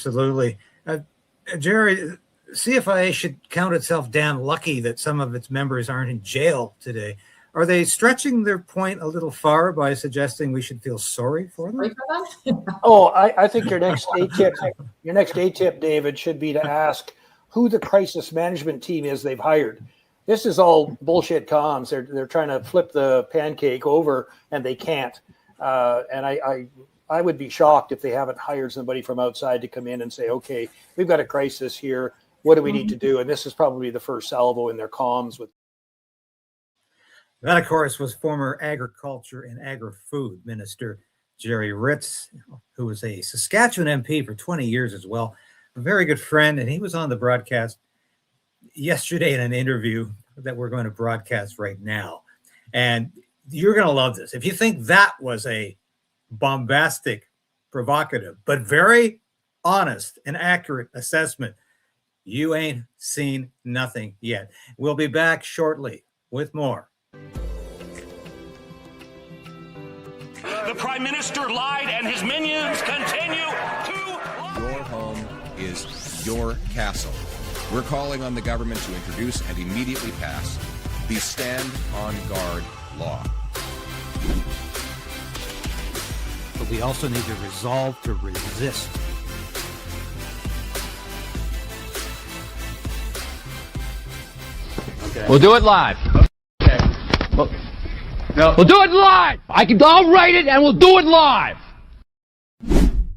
Absolutely. Jerry, CFIA should count itself damn lucky that some of its members aren't in jail today. Are they stretching their point a little far by suggesting we should feel sorry for them? Oh, I think your next ATIP, David, should be to ask who the crisis management team is they've hired. This is all bullshit comms. They're trying to flip the pancake over, and they can't. And I would be shocked if they haven't hired somebody from outside to come in and say, okay, we've got a crisis here. What do we need to do? And this is probably the first salvo in their comms with. That, of course, was former Agriculture and Agri-Food Minister Jerry Ritz, who was a Saskatchewan MP for 20 years as well, a very good friend. And he was on the broadcast yesterday in an interview that we're going to broadcast right now. And you're going to love this. If you think that was a bombastic, provocative, but very honest and accurate assessment, you ain't seen nothing yet. We'll be back shortly with more. The Prime Minister lied and his minions continue to lie. Your home is your castle. We're calling on the government to introduce and immediately pass the Stand on Guard law. But we also need to resolve to resist. Okay. We'll do it live. Okay. No. We'll do it live. I'll write it and we'll do it live. And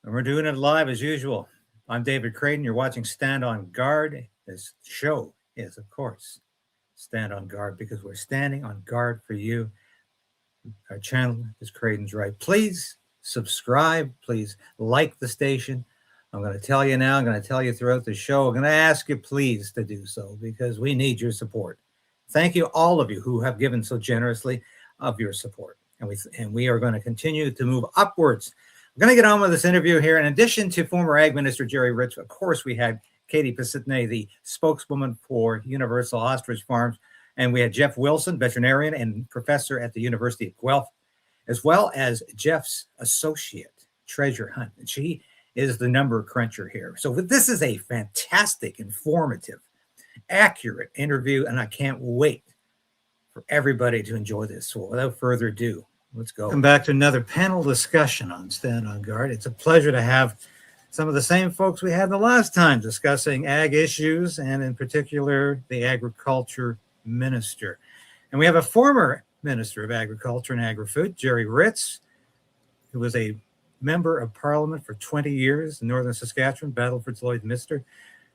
we're doing it live as usual. I'm David Creighton. You're watching Stand on Guard. This show is, of course, Stand on Guard because we're standing on guard for you. Our channel is Creighton's Right. Please subscribe. Please like the station. I'm going to tell you now. I'm going to tell you throughout the show. I'm going to ask you please to do so because we need your support. Thank you, all of you who have given so generously of your support. And we are going to continue to move upwards. I'm going to get on with this interview here. In addition to former Ag Minister Jerry Ritz, of course, we had Katie Pasitney, the spokeswoman for Universal Ostrich Farms. And we had Jeff Wilson, veterinarian and professor at the University of Guelph, as well as Jeff's associate, Treasure Hunt. And she is the number cruncher here. So this is a fantastic, informative, accurate interview, and I can't wait for everybody to enjoy this. So without further ado, let's go. Welcome back to another panel discussion on Stand on Guard. It's a pleasure to have some of the same folks we had the last time discussing ag issues, and in particular, the Agriculture Minister. And we have a former Minister of Agriculture and Agri-Food, Jerry Ritz, who was a member of Parliament for 20 years in Northern Saskatchewan, Battleford's Lloydminster,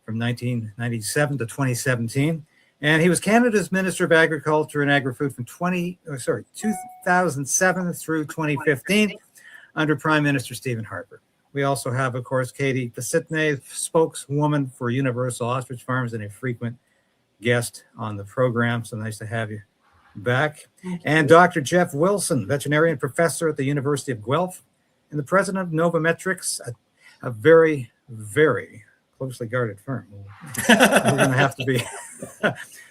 from 1997 to 2017. And he was Canada's Minister of Agriculture and Agri-Food from 2007 through 2015 under Prime Minister Stephen Harper. We also have, of course, Katie Pasitney, spokeswoman for Universal Ostrich Farms and a frequent guest on the program. So nice to have you back. And Dr. Jeff Wilson, veterinarian professor at the University of Guelph and the president of Novometrics, a very, very closely guarded firm. We're going to have to be.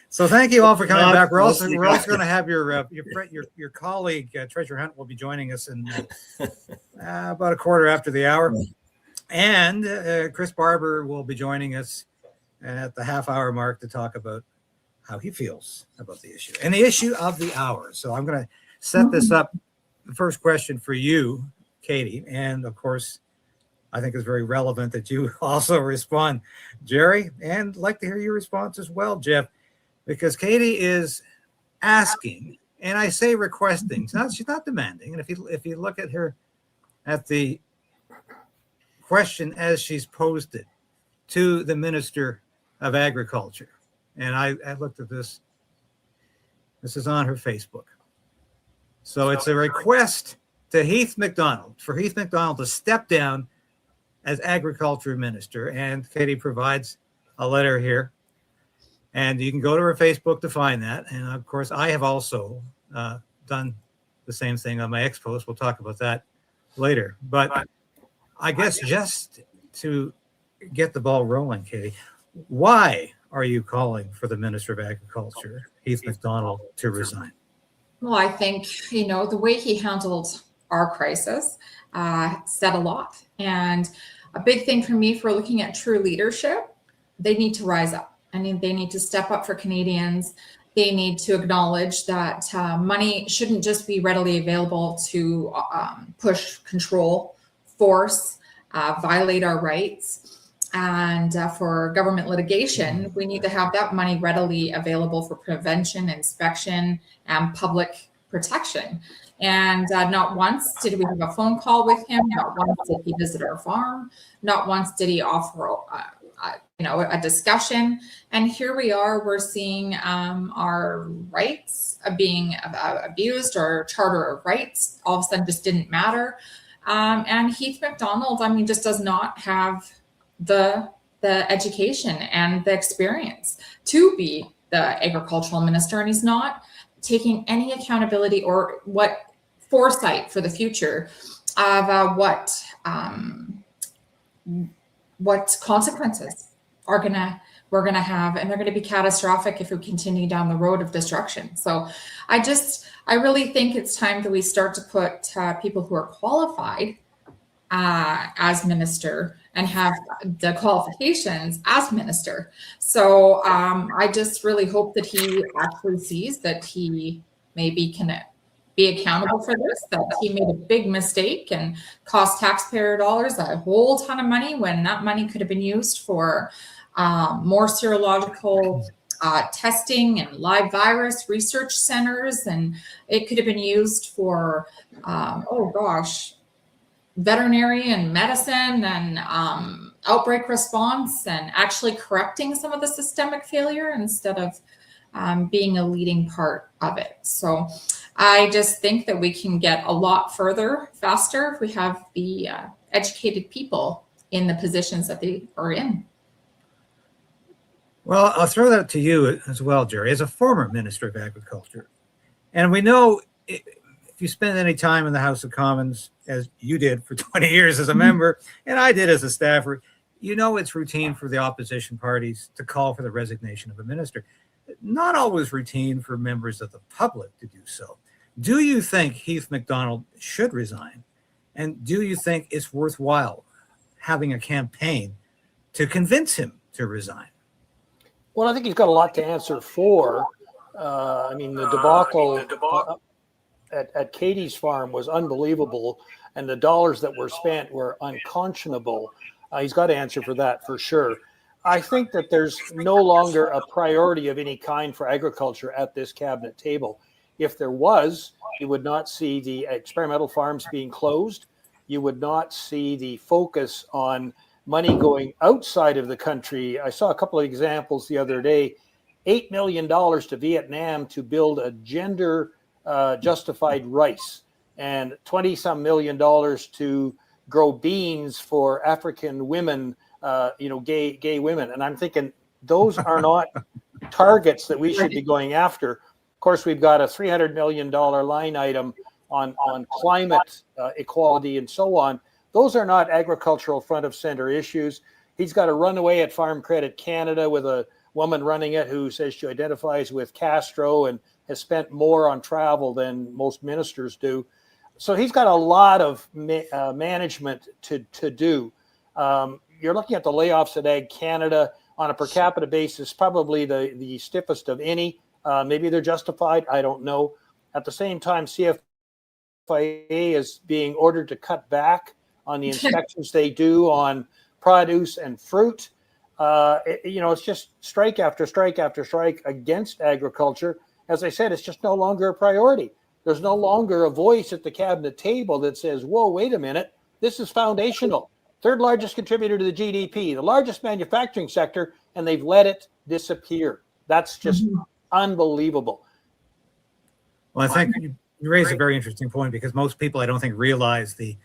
So thank you all for coming back. We're also going to have your colleague, Treasure Hunt, will be joining us in about a quarter after the hour. And Chris Barber will be joining us at the half-hour mark to talk about how he feels about the issue and the issue of the hour. So I'm going to set this up. The first question for you, Katie, and of course, I think it's very relevant that you also respond, Jerry, and I'd like to hear your response as well, Jeff, because Katie is asking, and I say requesting. She's not demanding. And if you look at her at the question as she's posted to the Minister of Agriculture, and I looked at this. This is on her Facebook. So it's a request to Heath MacDonald, for Heath MacDonald to step down as Agriculture Minister. And Katie provides a letter here. And you can go to her Facebook to find that. And of course, I have also done the same thing on my X post. We'll talk about that later. But I guess just to get the ball rolling, Katie, why are you calling for the Minister of Agriculture, Heath MacDonald, to resign? Well, I think, the way he handled our crisis said a lot. And a big thing for me for looking at true leadership, they need to rise up. I mean, they need to step up for Canadians. They need to acknowledge that money shouldn't just be readily available to push, control, force, violate our rights. And for government litigation, we need to have that money readily available for prevention, inspection, and public protection. And not once did we have a phone call with him. Not once did he visit our farm. Not once did he offer a discussion. And here we are, we're seeing our rights being abused, or Charter of Rights all of a sudden just didn't matter. And Heath MacDonald, I mean, just does not have the education and the experience to be the agricultural minister, and he's not taking any accountability or what foresight for the future of what consequences we're gonna have, and they're gonna be catastrophic if we continue down the road of destruction. So I really think it's time that we start to put people who are qualified as minister and have the qualifications as minister. So I just really hope that he actually sees that he maybe can be accountable for this, that he made a big mistake and cost taxpayer dollars a whole ton of money when that money could have been used for more serological testing and live virus research centers. And it could have been used for, veterinary and medicine and outbreak response, and actually correcting some of the systemic failure instead of being a leading part of it. So I just think that we can get a lot further faster if we have the educated people in the positions that they are in. Well, I'll throw that to you as well, Jerry, as a former Minister of Agriculture. And we know if you spend any time in the House of Commons, as you did for 20 years as a member, and I did as a staffer, you know it's routine for the opposition parties to call for the resignation of a minister. Not always routine for members of the public to do so. Do you think Heath MacDonald should resign? And do you think it's worthwhile having a campaign to convince him to resign? Well, I think he's got a lot to answer for. I mean, the debacle at Katie's farm was unbelievable, and the dollars that were spent were unconscionable. He's got to answer for that for sure. I think that there's no longer a priority of any kind for agriculture at this cabinet table. If there was, you would not see the experimental farms being closed. You would not see the focus on money going outside of the country. I saw a couple of examples the other day. $8 million to Vietnam to build a gender justified rice, and 20-some million dollars to grow beans for African women, gay women. And I'm thinking those are not targets that we should be going after. Of course, we've got a $300 million line item on climate equality and so on. Those are not agricultural front of center issues. He's got a runaway at Farm Credit Canada with a woman running it who says she identifies with Castro and has spent more on travel than most ministers do. So he's got a lot of management to do. You're looking at the layoffs at Ag Canada on a per capita basis, probably the stiffest of any. Maybe they're justified. I don't know. At the same time, CFIA is being ordered to cut back on the inspections they do on produce and fruit. It's just strike after strike after strike against agriculture. As I said, it's just no longer a priority. There's no longer a voice at the cabinet table that says, whoa, wait a minute, this is foundational. Third largest contributor to the GDP, the largest manufacturing sector, and they've let it disappear. That's just unbelievable. Well, I think you raise a very interesting point, because most people, I don't think, realize the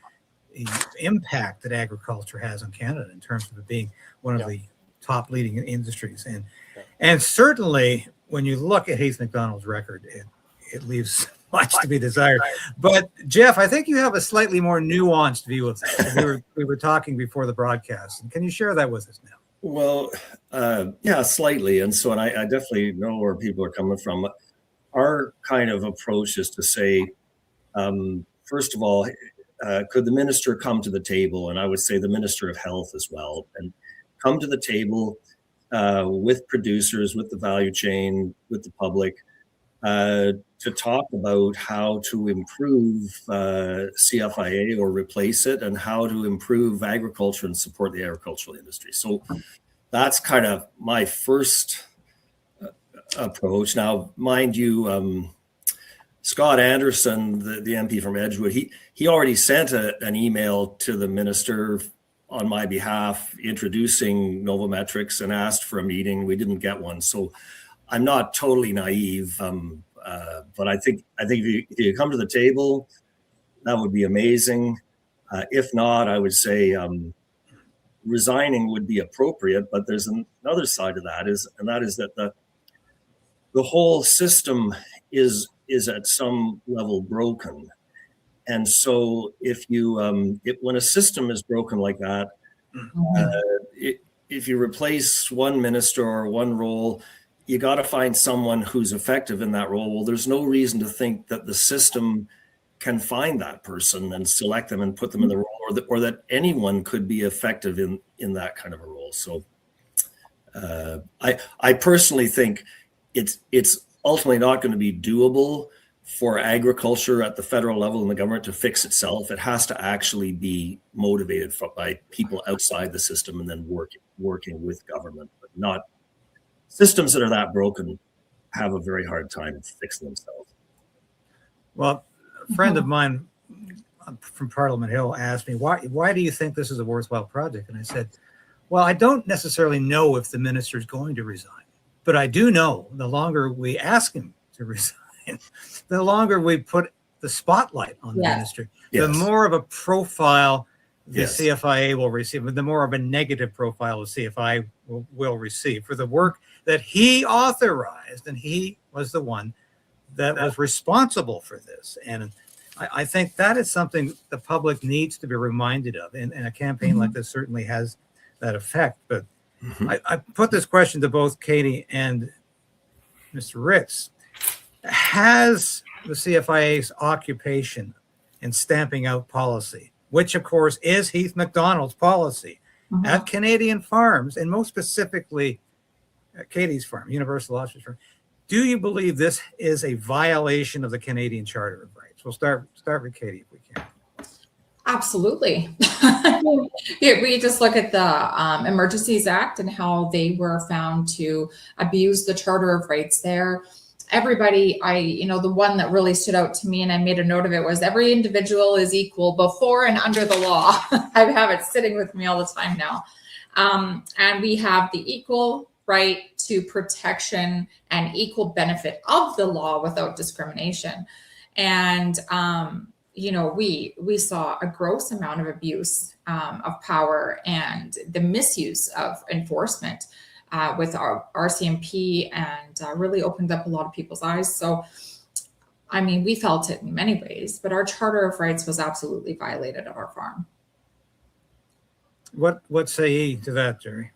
impact that agriculture has on Canada in terms of it being one of the top leading industries. And certainly when you look at Heath MacDonald's record, it leaves much to be desired. But Jeff, I think you have a slightly more nuanced view of this. We were talking before the broadcast. And can you share that with us now? Well, yeah, slightly. And so I definitely know where people are coming from. Our kind of approach is to say, first of all, could the minister come to the table, and I would say the Minister of Health as well, and come to the table with producers, with the value chain, with the public, to talk about how to improve CFIA or replace it, and how to improve agriculture and support the agricultural industry. So that's kind of my first approach. Now, mind you, Scott Anderson, the MP from Edgewood, he already sent an email to the minister on my behalf introducing Novometrics and asked for a meeting. We didn't get one. So I'm not totally naive, but I think if you come to the table, that would be amazing. If not, I would say resigning would be appropriate. But there's another side of that, and that is that the whole system is at some level broken. And so if you when a system is broken like that, if you replace one minister or one role, you got to find someone who's effective in that role. Well, there's no reason to think that the system can find that person and select them and put them in the role, or that anyone could be effective in that kind of a role. So I personally think it's ultimately not going to be doable for agriculture at the federal level in the government to fix itself. It has to actually be motivated by people outside the system and then working with government, but not systems that are that broken have a very hard time fixing themselves. Well, a friend of mine from Parliament Hill asked me, why do you think this is a worthwhile project? And I said, well, I don't necessarily know if the minister is going to resign, but I do know the longer we ask him to resign, the longer we put the spotlight on the minister, the more of a profile the CFIA will receive, the more of a negative profile the CFIA will receive for the work that he authorized, and he was the one that was responsible for this. And I think that is something the public needs to be reminded of, and a campaign like this certainly has that effect. But I put this question to both Katie and Mr. Ritz. Has the CFIA's occupation and stamping out policy, which of course is Heath MacDonald's policy at Canadian farms, and most specifically Katie's farm, Universal Ostrich Farm, do you believe this is a violation of the Canadian Charter of Rights? We'll start with Katie if we can. Absolutely. We just look at the Emergencies Act and how they were found to abuse the Charter of Rights there. Everybody, the one that really stood out to me, and I made a note of it, was every individual is equal before and under the law. I have it sitting with me all the time now. And we have the equal right to protection and equal benefit of the law without discrimination. And, we saw a gross amount of abuse of power and the misuse of enforcement with our RCMP, and really opened up a lot of people's eyes. So, we felt it in many ways, but our Charter of Rights was absolutely violated at our farm. What say ye to that, Jerry?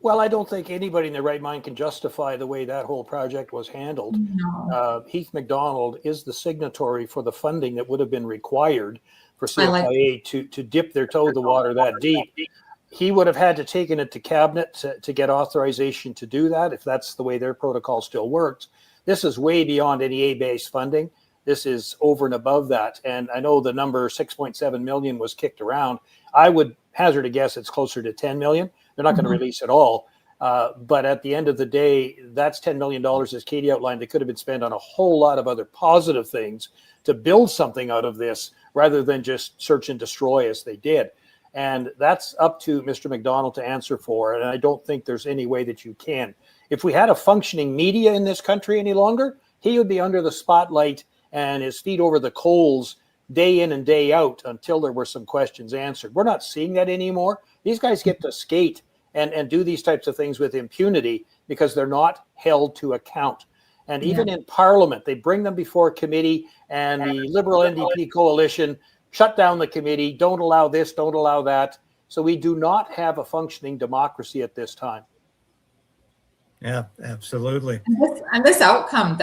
Well, I don't think anybody in their right mind can justify the way that whole project was handled. No. Heath MacDonald is the signatory for the funding that would have been required for CFIA to dip their toe in the water that deep. He would have had to taken it to cabinet to get authorization to do that, if that's the way their protocol still works. This is way beyond any A-based funding. This is over and above that. And I know the number 6.7 million was kicked around. I would hazard a guess it's closer to 10 million. They're not going to release it all. But at the end of the day, that's $10 million, as Katie outlined, that could have been spent on a whole lot of other positive things to build something out of this, rather than just search and destroy as they did. And that's up to Mr. MacDonald to answer for. And I don't think there's any way that you can. If we had a functioning media in this country any longer, he would be under the spotlight and his feet over the coals day in and day out until there were some questions answered. We're not seeing that anymore. These guys get to skate and do these types of things with impunity because they're not held to account. And even in Parliament, they bring them before committee, and the Liberal NDP coalition shut down the committee, don't allow this, don't allow that. So we do not have a functioning democracy at this time. Yeah, absolutely. And this outcome,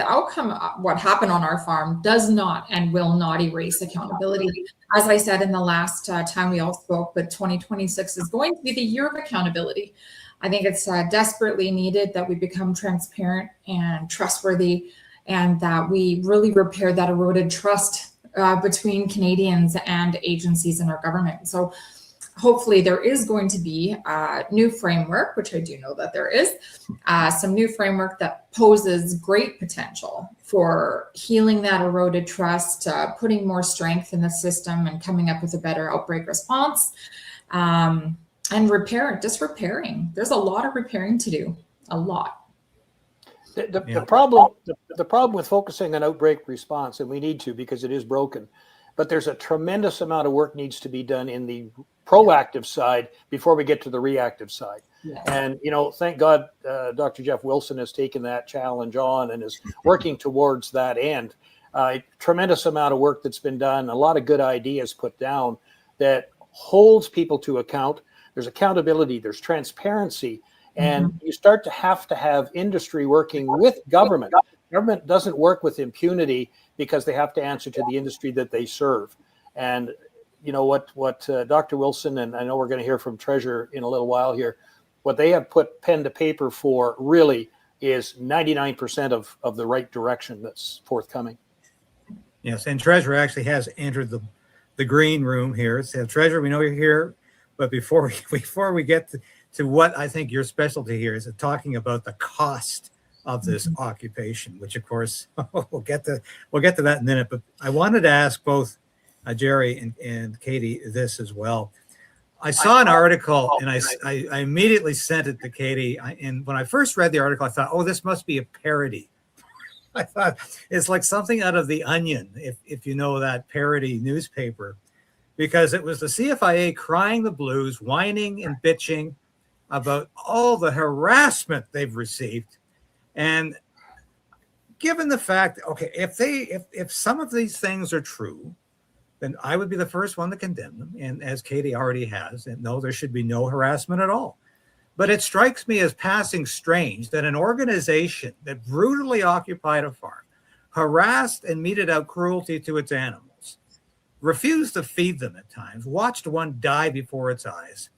what happened on our farm does not and will not erase accountability. As I said in the last time we all spoke, but 2026 is going to be the year of accountability. I think it's desperately needed that we become transparent and trustworthy, and that we really repair that eroded trust between Canadians and agencies in our government. So hopefully there is going to be a new framework, which I do know that there is, some new framework that poses great potential for healing that eroded trust, putting more strength in the system and coming up with a better outbreak response, and repairing. There's a lot of repairing to do, a lot. The problem with focusing on outbreak response, and we need to because it is broken, but there's a tremendous amount of work needs to be done in the proactive side before we get to the reactive side. Yes. And, thank God, Dr. Jeff Wilson has taken that challenge on and is working towards that end. Tremendous amount of work that's been done, a lot of good ideas put down that holds people to account. There's accountability, there's transparency, and you start to have industry working with government. Government doesn't work with impunity because they have to answer to the industry that they serve. And you know what Dr. Wilson, and I know we're going to hear from Treasurer in a little while here, what they have put pen to paper for really is 99% of the right direction that's forthcoming. Yes, and Treasurer actually has entered the green room here. So Treasurer, we know you're here, but before we get to what I think your specialty here is talking about the cost of this occupation, which of course we'll get to that in a minute. But I wanted to ask both Jerry and Katie this as well. I saw an article and I immediately sent it to Katie. And when I first read the article, I thought, oh, this must be a parody. I thought it's like something out of The Onion, if you know that parody newspaper, because it was the CFIA crying the blues, whining and bitching about all the harassment they've received. And given the fact, okay, if some of these things are true, then I would be the first one to condemn them. And as Katie already has, and no, there should be no harassment at all. But it strikes me as passing strange that an organization that brutally occupied a farm, harassed and meted out cruelty to its animals, refused to feed them at times, watched one die before its eyes,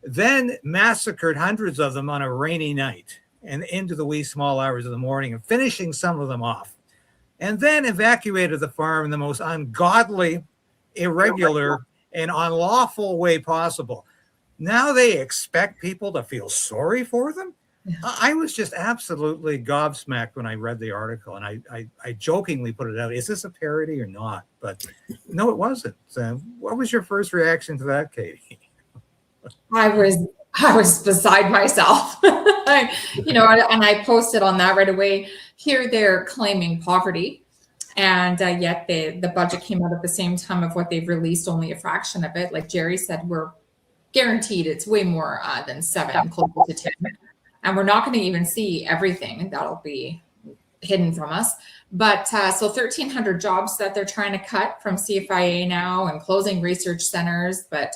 then massacred hundreds of them on a rainy night and into the wee small hours of the morning, and finishing some of them off, and then evacuated the farm in the most ungodly, irregular, and unlawful way possible. Now they expect people to feel sorry for them? Yeah. I was just absolutely gobsmacked when I read the article, and I jokingly put it out, is this a parody or not? But no, it wasn't. What was your first reaction to that, Katie? I was beside myself, and I posted on that right away. Here they're claiming poverty, and yet the budget came out at the same time of what they've released, only a fraction of it. Like Jerry said, we're guaranteed it's way more than 7, close to 10, and we're not going to even see everything. That'll be hidden from us. But so 1,300 jobs that they're trying to cut from CFIA now, and closing research centers, but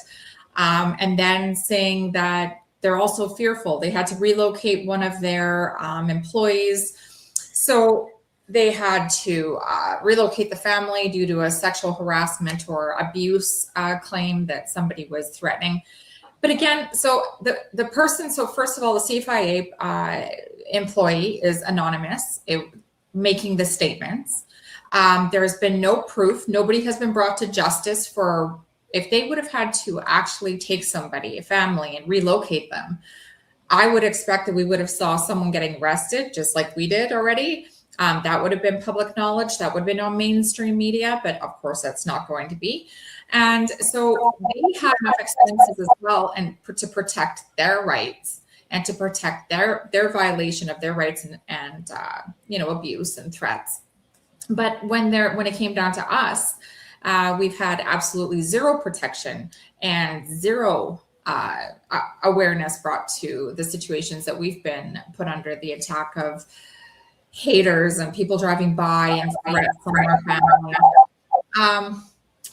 and then saying that they're also fearful. They had to relocate one of their employees. So they had to relocate the family due to a sexual harassment or abuse claim that somebody was threatening. But again, so the person, so first of all, the CFIA employee is anonymous, making the statements. There has been no proof. Nobody has been brought to justice for, if they would have had to actually take somebody, a family, and relocate them, I would expect that we would have saw someone getting arrested, just like we did already. That would have been public knowledge. That would have been on mainstream media, but of course that's not going to be. And so they had enough expenses as well, and to protect their rights and to protect their violation of their rights and abuse and threats. But when it came down to us, we've had absolutely zero protection and zero awareness brought to the situations that we've been put under the attack of haters and people driving by and threats from our family.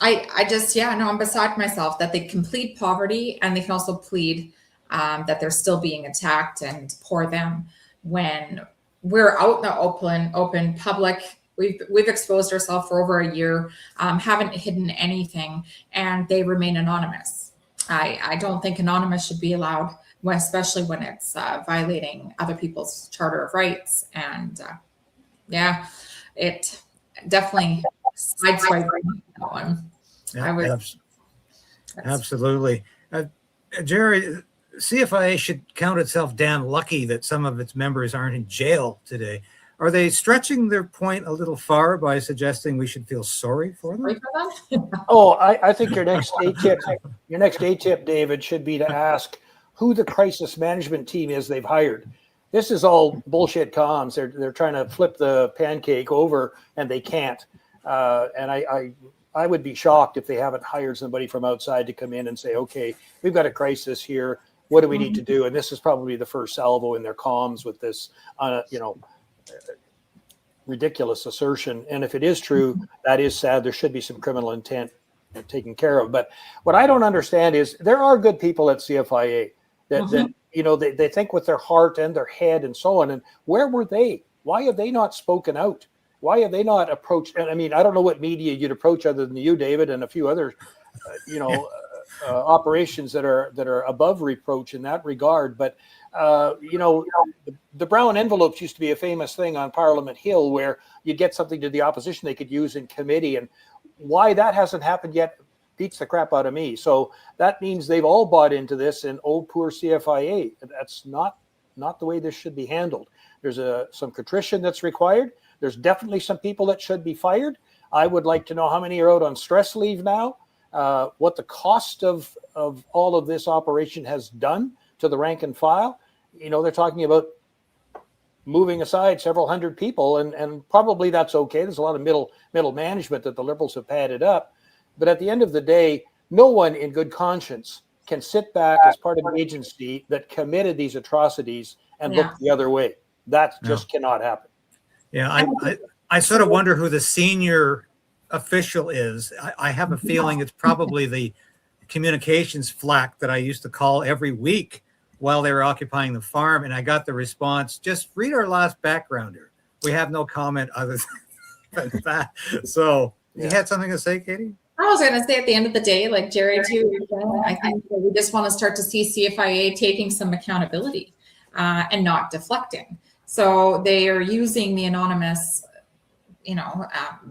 I'm beside myself that they can plead poverty, and they can also plead that they're still being attacked, and poor them. when we're out in the open public. We've exposed ourselves for over a year, haven't hidden anything, and they remain anonymous. I don't think anonymous should be allowed, especially when it's violating other people's charter of rights. And it definitely sideswiped that one. Yeah, absolutely. Jerry, CFIA should count itself damn lucky that some of its members aren't in jail today. Are they stretching their point a little far by suggesting we should feel sorry for them? I think your next ATIP, David, should be to ask who the crisis management team is they've hired. This is all bullshit comms. They're trying to flip the pancake over, and they can't. And I would be shocked if they haven't hired somebody from outside to come in and say, okay, we've got a crisis here. What do we need to do? And this is probably the first salvo in their comms with this, ridiculous assertion. And if it is true, that is sad. There should be some criminal intent taken care of. But what I don't understand is there are good people at CFIA that they think with their heart and their head and so on. And where were they? Why have they not spoken out? Why have they not approached? And I mean, I don't know what media you'd approach other than you, David, and a few other, operations that are above reproach in that regard. But the brown envelopes used to be a famous thing on Parliament Hill, where you'd get something to the opposition they could use in committee, and why that hasn't happened yet beats the crap out of me. So that means they've all bought into this, and oh, poor CFIA. That's not the way this should be handled. There's some contrition that's required. There's definitely some people that should be fired. I would like to know how many are out on stress leave now, what the cost of all of this operation has done to the rank and file. They're talking about moving aside several hundred people, and probably that's okay. There's a lot of middle management that the Liberals have padded up. But at the end of the day, no one in good conscience can sit back as part of an agency that committed these atrocities and look the other way. That just cannot happen. Yeah, I sort of wonder who the senior official is. I have a feeling it's probably the communications flack that I used to call every week while they were occupying the farm. And I got the response, just read our last backgrounder. We have no comment other than that. So you had something to say, Katie? I was going to say at the end of the day, like Jerry too, I think we just want to start to see CFIA taking some accountability and not deflecting. So they are using the anonymous,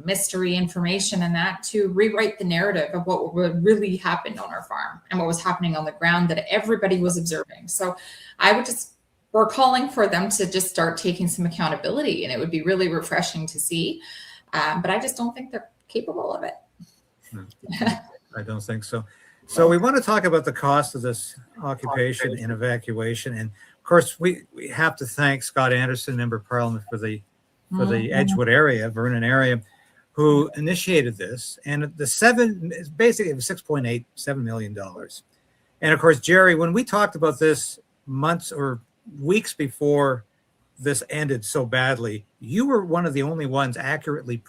mystery information and that to rewrite the narrative of what really happened on our farm and what was happening on the ground that everybody was observing. So we're calling for them to just start taking some accountability, and it would be really refreshing to see. But I just don't think they're capable of it. No, I don't think so. So we want to talk about the cost of this occupation and evacuation. And of course, we have to thank Scott Anderson, Member of Parliament for the Edgewood area, Vernon area, who initiated this. And basically it was $6.87 million. And of course, Jerry, when we talked about this months or weeks before this ended so badly, you were one of the only ones accurately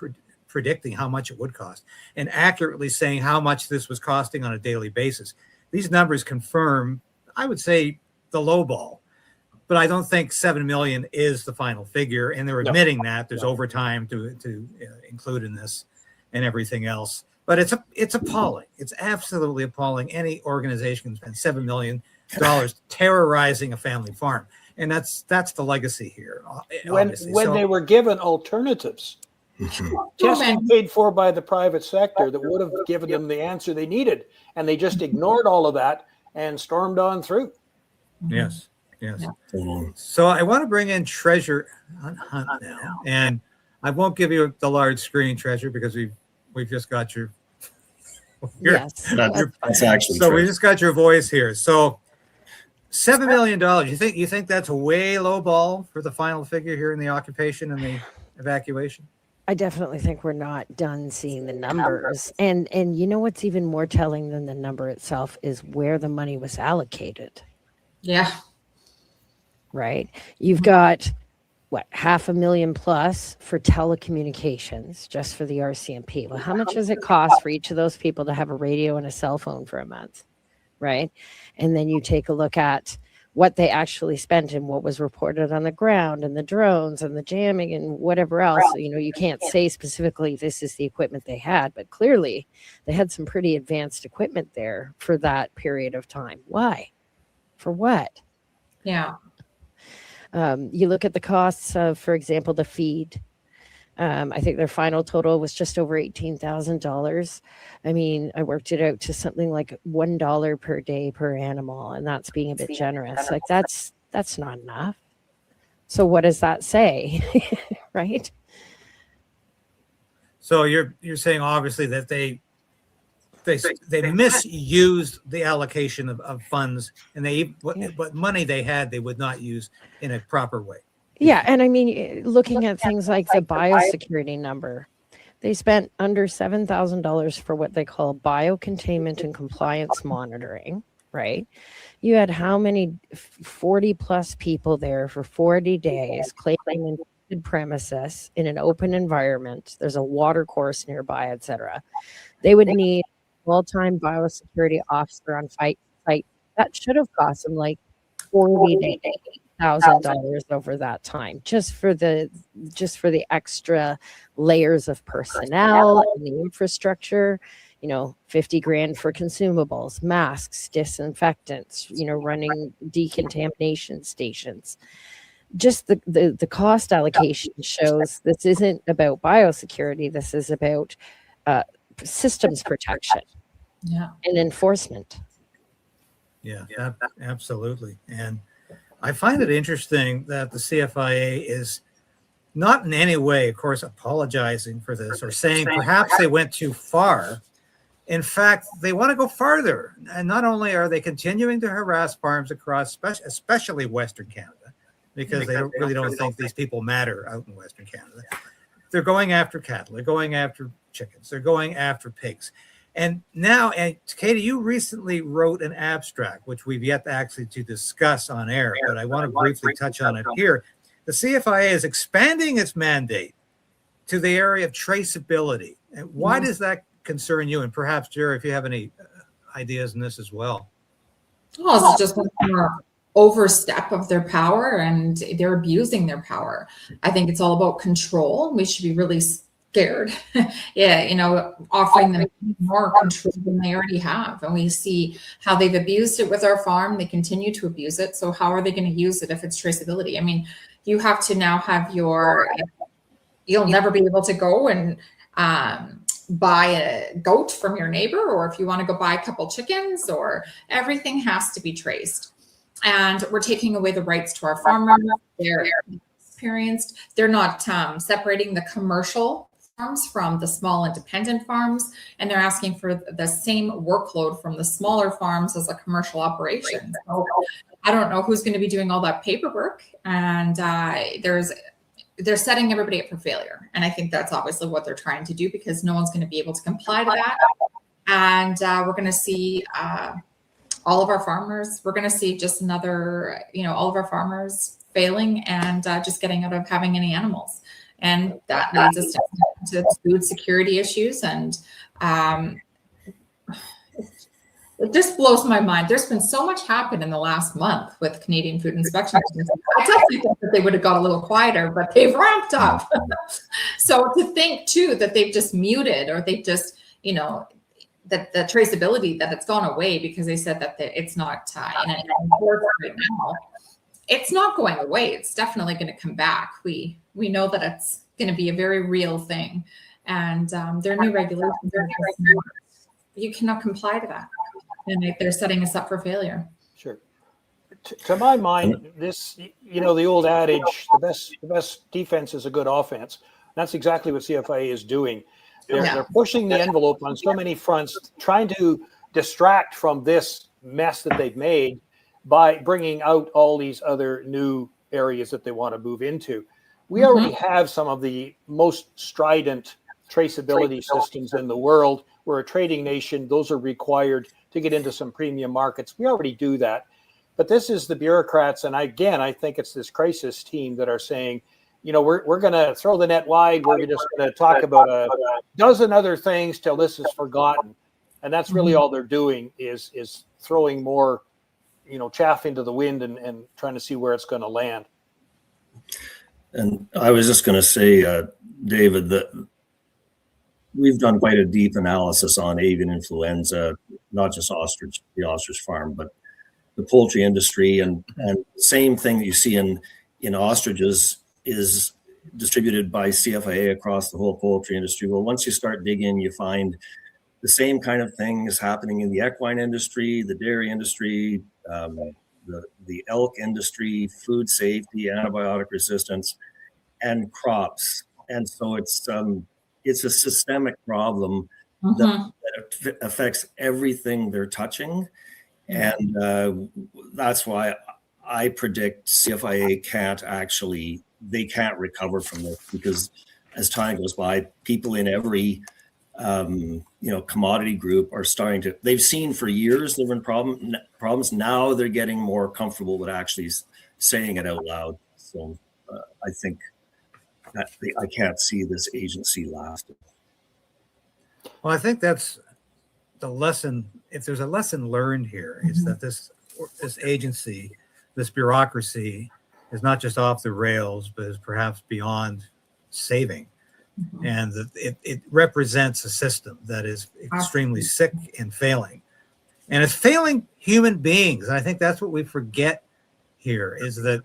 predicting how much it would cost and accurately saying how much this was costing on a daily basis. These numbers confirm, I would say, the low ball. But I don't think 7 million is the final figure, and they're admitting that there's overtime to include in this and everything else. But it's appalling. It's absolutely appalling. Any organization can spend $7 million terrorizing a family farm, and that's the legacy here. When they were given alternatives, testing paid for by the private sector that would have given them the answer they needed, and they just ignored all of that and stormed on through. Yes. So I want to bring in Treasure Hunt now, and I won't give you the large screen, Treasure, because we've just got your that's actually so true. we just got your voice here. So $7 million. You think that's way low ball for the final figure here in the occupation and the evacuation? I definitely think we're not done seeing the numbers. And you know what's even more telling than the number itself is where the money was allocated. Yeah. Right. You've got $500,000 plus for telecommunications just for the RCMP. Well, how much does it cost for each of those people to have a radio and a cell phone for a month? Right. And then you take a look at what they actually spent and what was reported on the ground and the drones and the jamming and whatever else. You can't say specifically this is the equipment they had, but clearly they had some pretty advanced equipment there for that period of time. Why? For what? Yeah. You look at the costs of, for example, the feed. I think their final total was just over $18,000. I mean, I worked it out to something like $1 per day per animal, and that's being a bit generous. Like that's not enough. So what does that say, right? So you're saying obviously that they misused the allocation of funds, and what money they had they would not use in a proper way. Yeah, and I mean, looking at things like the biosecurity number, they spent under $7,000 for what they call biocontainment and compliance monitoring, right? You had how many 40 plus people there for 40 days claiming infected premises in an open environment. There's a water course nearby, etc. They would need a full-time biosecurity officer on site. That should have cost them like $40,000 over that time, just for the extra layers of personnel and the infrastructure. 50 grand for consumables, masks, disinfectants, running decontamination stations. Just the cost allocation shows this isn't about biosecurity. This is about systems protection and enforcement. Yeah, absolutely. And I find it interesting that the CFIA is not in any way, of course, apologizing for this or saying perhaps they went too far. In fact, they want to go farther. And not only are they continuing to harass farms across, especially Western Canada, because they really don't think these people matter out in Western Canada. They're going after cattle. They're going after chickens. They're going after pigs. And now, and Katie, you recently wrote an abstract, which we've yet to discuss on air, but I want to briefly touch on it here. The CFIA is expanding its mandate to the area of traceability. And why does that concern you? And perhaps, Jerry, if you have any ideas in this as well. Well, it's just more overstep of their power, and they're abusing their power. I think it's all about control. We should be really scared, offering them more control than they already have. And we see how they've abused it with our farm. They continue to abuse it. So how are they going to use it if it's traceability? I mean, you have to now have you'll never be able to go and buy a goat from your neighbor, or if you want to go buy a couple chickens, or everything has to be traced. And we're taking away the rights to our farmers. They're experienced. They're not separating the commercial farms from the small independent farms, and they're asking for the same workload from the smaller farms as a commercial operation. So I don't know who's going to be doing all that paperwork, and they're setting everybody up for failure. And I think that's obviously what they're trying to do, because no one's going to be able to comply to that. And we're going to see all of our farmers, we're going to see just another, all of our farmers failing and just getting out of having any animals. And that leads us to food security issues. And it just blows my mind. There's been so much happen in the last month with Canadian food inspection. I definitely think that they would have got a little quieter, but they've ramped up. So to think too that they've just muted, or they've just, that the traceability, that it's gone away because they said that it's not in an right now. It's not going away. It's definitely going to come back. We know that it's going to be a very real thing, and there are new regulations. You cannot comply to that, and they're setting us up for failure. Sure. To my mind, this, the old adage, the best defense is a good offense. That's exactly what CFIA is doing. They're pushing the envelope on so many fronts, trying to distract from this mess that they've made by bringing out all these other new areas that they want to move into. We already have some of the most strident traceability systems in the world. We're a trading nation. Those are required to get into some premium markets. We already do that. But this is the bureaucrats. And again, I think it's this crisis team that are saying, we're going to throw the net wide. We're just going to talk about a dozen other things till this is forgotten. And that's really all they're doing is throwing more chaff into the wind and trying to see where it's going to land. And I was just going to say, David, that we've done quite a deep analysis on avian influenza, not just the ostrich farm, but the poultry industry, and the same thing that you see in ostriches is distributed by CFIA across the whole poultry industry. Well, once you start digging, you find the same kind of things happening in the equine industry, the dairy industry, the elk industry, food safety, antibiotic resistance, and crops. And so it's a systemic problem that affects everything they're touching. And that's why I predict CFIA can't recover from this, because as time goes by, people in every commodity group are starting to, they've seen for years there have been problems. Now they're getting more comfortable with actually saying it out loud. So I think that I can't see this agency lasting. Well, I think that's the lesson. If there's a lesson learned here, is that this agency, this bureaucracy, is not just off the rails, but is perhaps beyond saving. And that it represents a system that is extremely sick and failing. And it's failing human beings. And I think that's what we forget here, is that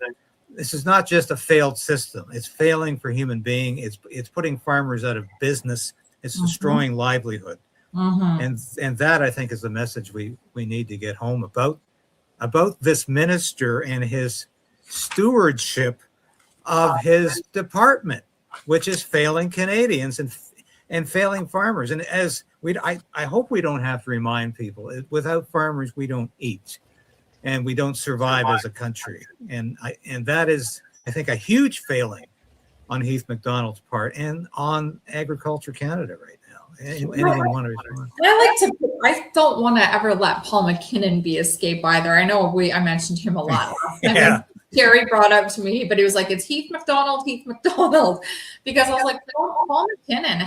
this is not just a failed system. It's failing for human beings. It's putting farmers out of business. It's destroying livelihood. And that, I think, is the message we need to get home about this minister and his stewardship of his department, which is failing Canadians and failing farmers. And as I hope we don't have to remind people, without farmers, we don't eat and we don't survive as a country. And that is, I think, a huge failing on Heath MacDonald's part and on Agriculture Canada right now. Anyone want to respond? I don't want to ever let Paul McKinnon be escaped either. I know I mentioned him a lot. Yeah. Jerry brought up to me, but he was like, it's Heath MacDonald, because I was like, Paul McKinnon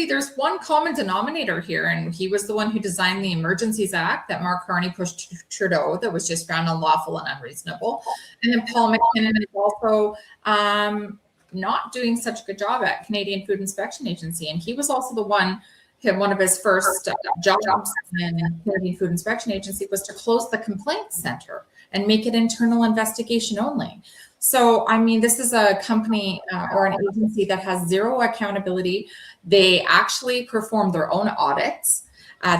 there's one common denominator here. And he was the one who designed the Emergencies Act that Mark Carney pushed to Trudeau that was just found unlawful and unreasonable. And then Paul McKinnon is also not doing such a good job at Canadian Food Inspection Agency. And he was also one of his first jobs in Canadian Food Inspection Agency was to close the complaint center and make it internal investigation only. So, I mean, this is a company or an agency that has zero accountability. They actually perform their own audits,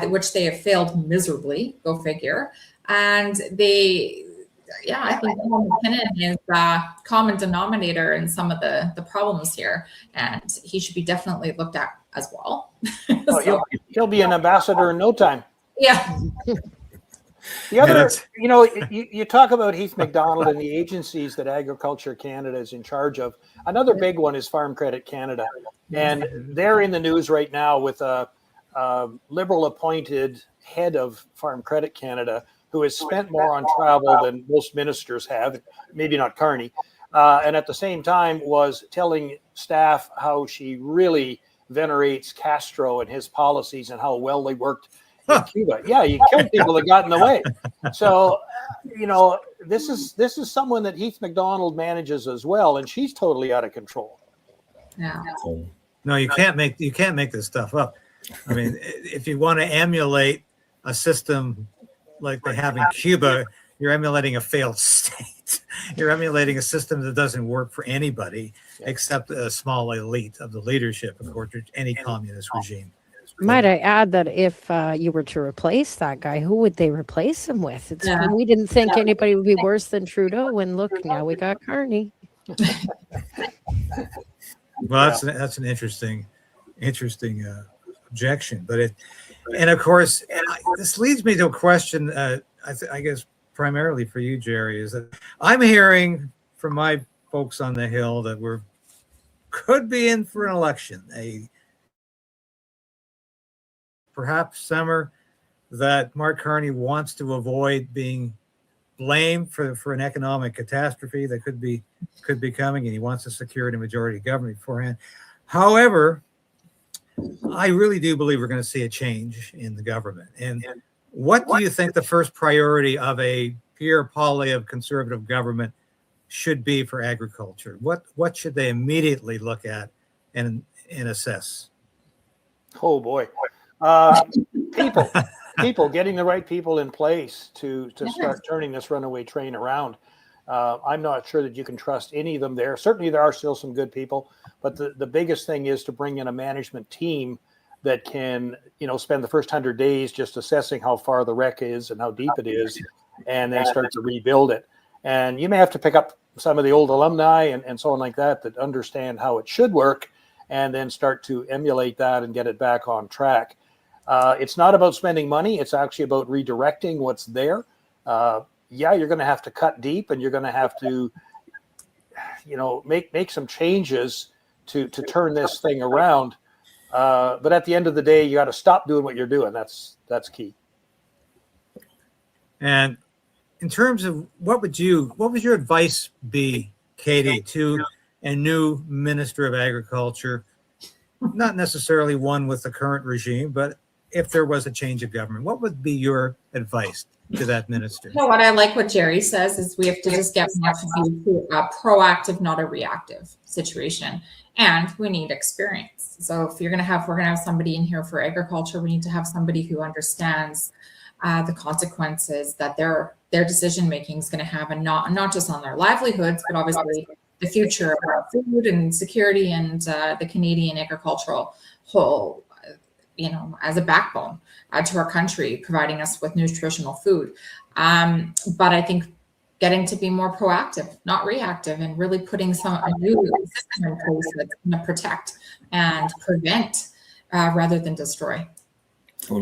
which they have failed miserably, go figure. And I think Paul McKinnon is the common denominator in some of the problems here. And he should be definitely looked at as well. He'll be an ambassador in no time. Yeah. The other, you talk about Heath MacDonald and the agencies that Agriculture Canada is in charge of. Another big one is Farm Credit Canada. And they're in the news right now with a Liberal appointed head of Farm Credit Canada who has spent more on travel than most ministers have, maybe not Carney. And at the same time was telling staff how she really venerates Castro and his policies and how well they worked in Cuba. Yeah, you killed people that got in the way. So, this is someone that Heath MacDonald manages as well, and she's totally out of control. Yeah. No, you can't make this stuff up. I mean, if you want to emulate a system like they have in Cuba, you're emulating a failed state. You're emulating a system that doesn't work for anybody except a small elite of the leadership, of course, any communist regime. Might I add that if you were to replace that guy, who would they replace him with? We didn't think anybody would be worse than Trudeau, and look, now we got Carney. Well, that's an interesting objection, but and of course, this leads me to a question. I guess primarily for you, Jerry, is that I'm hearing from my folks on the Hill that could be in for an election, perhaps summer, that Mark Carney wants to avoid being blamed for an economic catastrophe that could be coming, and he wants to secure a majority government beforehand. However, I really do believe we're going to see a change in the government, and What do you think the first priority of a Pierre Poilievre conservative government should be for agriculture? What should they immediately look at and assess? Oh boy, people, getting the right people in place to start turning this runaway train around. I'm not sure that you can trust any of them there. Certainly there are still some good people, but the biggest thing is to bring in a management team that can, spend the first 100 days just assessing how far the wreck is and how deep it is, and then start to rebuild it. And you may have to pick up some of the old alumni and so on like that understand how it should work, and then start to emulate that and get it back on track. It's not about spending money. It's actually about redirecting what's there. You're going to have to cut deep, and you're going to have to, make some changes to turn this thing around. But at the end of the day, you got to stop doing what you're doing. That's key. And in terms of what would your advice be, Katie, to a new Minister of Agriculture, not necessarily one with the current regime, but if there was a change of government, what would be your advice to that minister? What I like what Jerry says is we have to just get more to be a proactive, not a reactive situation. And we need experience. So if we're going to have somebody in here for agriculture, we need to have somebody who understands the consequences that their decision making is going to have, and not just on their livelihoods, but obviously the future of our food and security and the Canadian agricultural whole, as a backbone to our country, providing us with nutritional food. But I think getting to be more proactive, not reactive, and really putting a new system in place that's going to protect and prevent rather than destroy.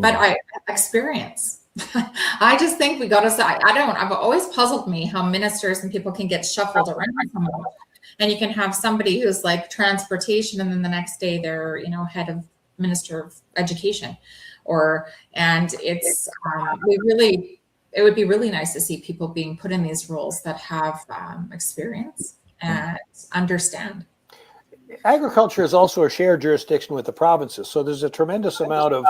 But experience. I just think we got to say, I've always puzzled me how ministers and people can get shuffled around somehow. And you can have somebody who's like transportation, and then the next day they're, head of Minister of Education, it's it would be really nice to see people being put in these roles that have experience and understand. Agriculture is also a shared jurisdiction with the provinces. So there's a tremendous amount of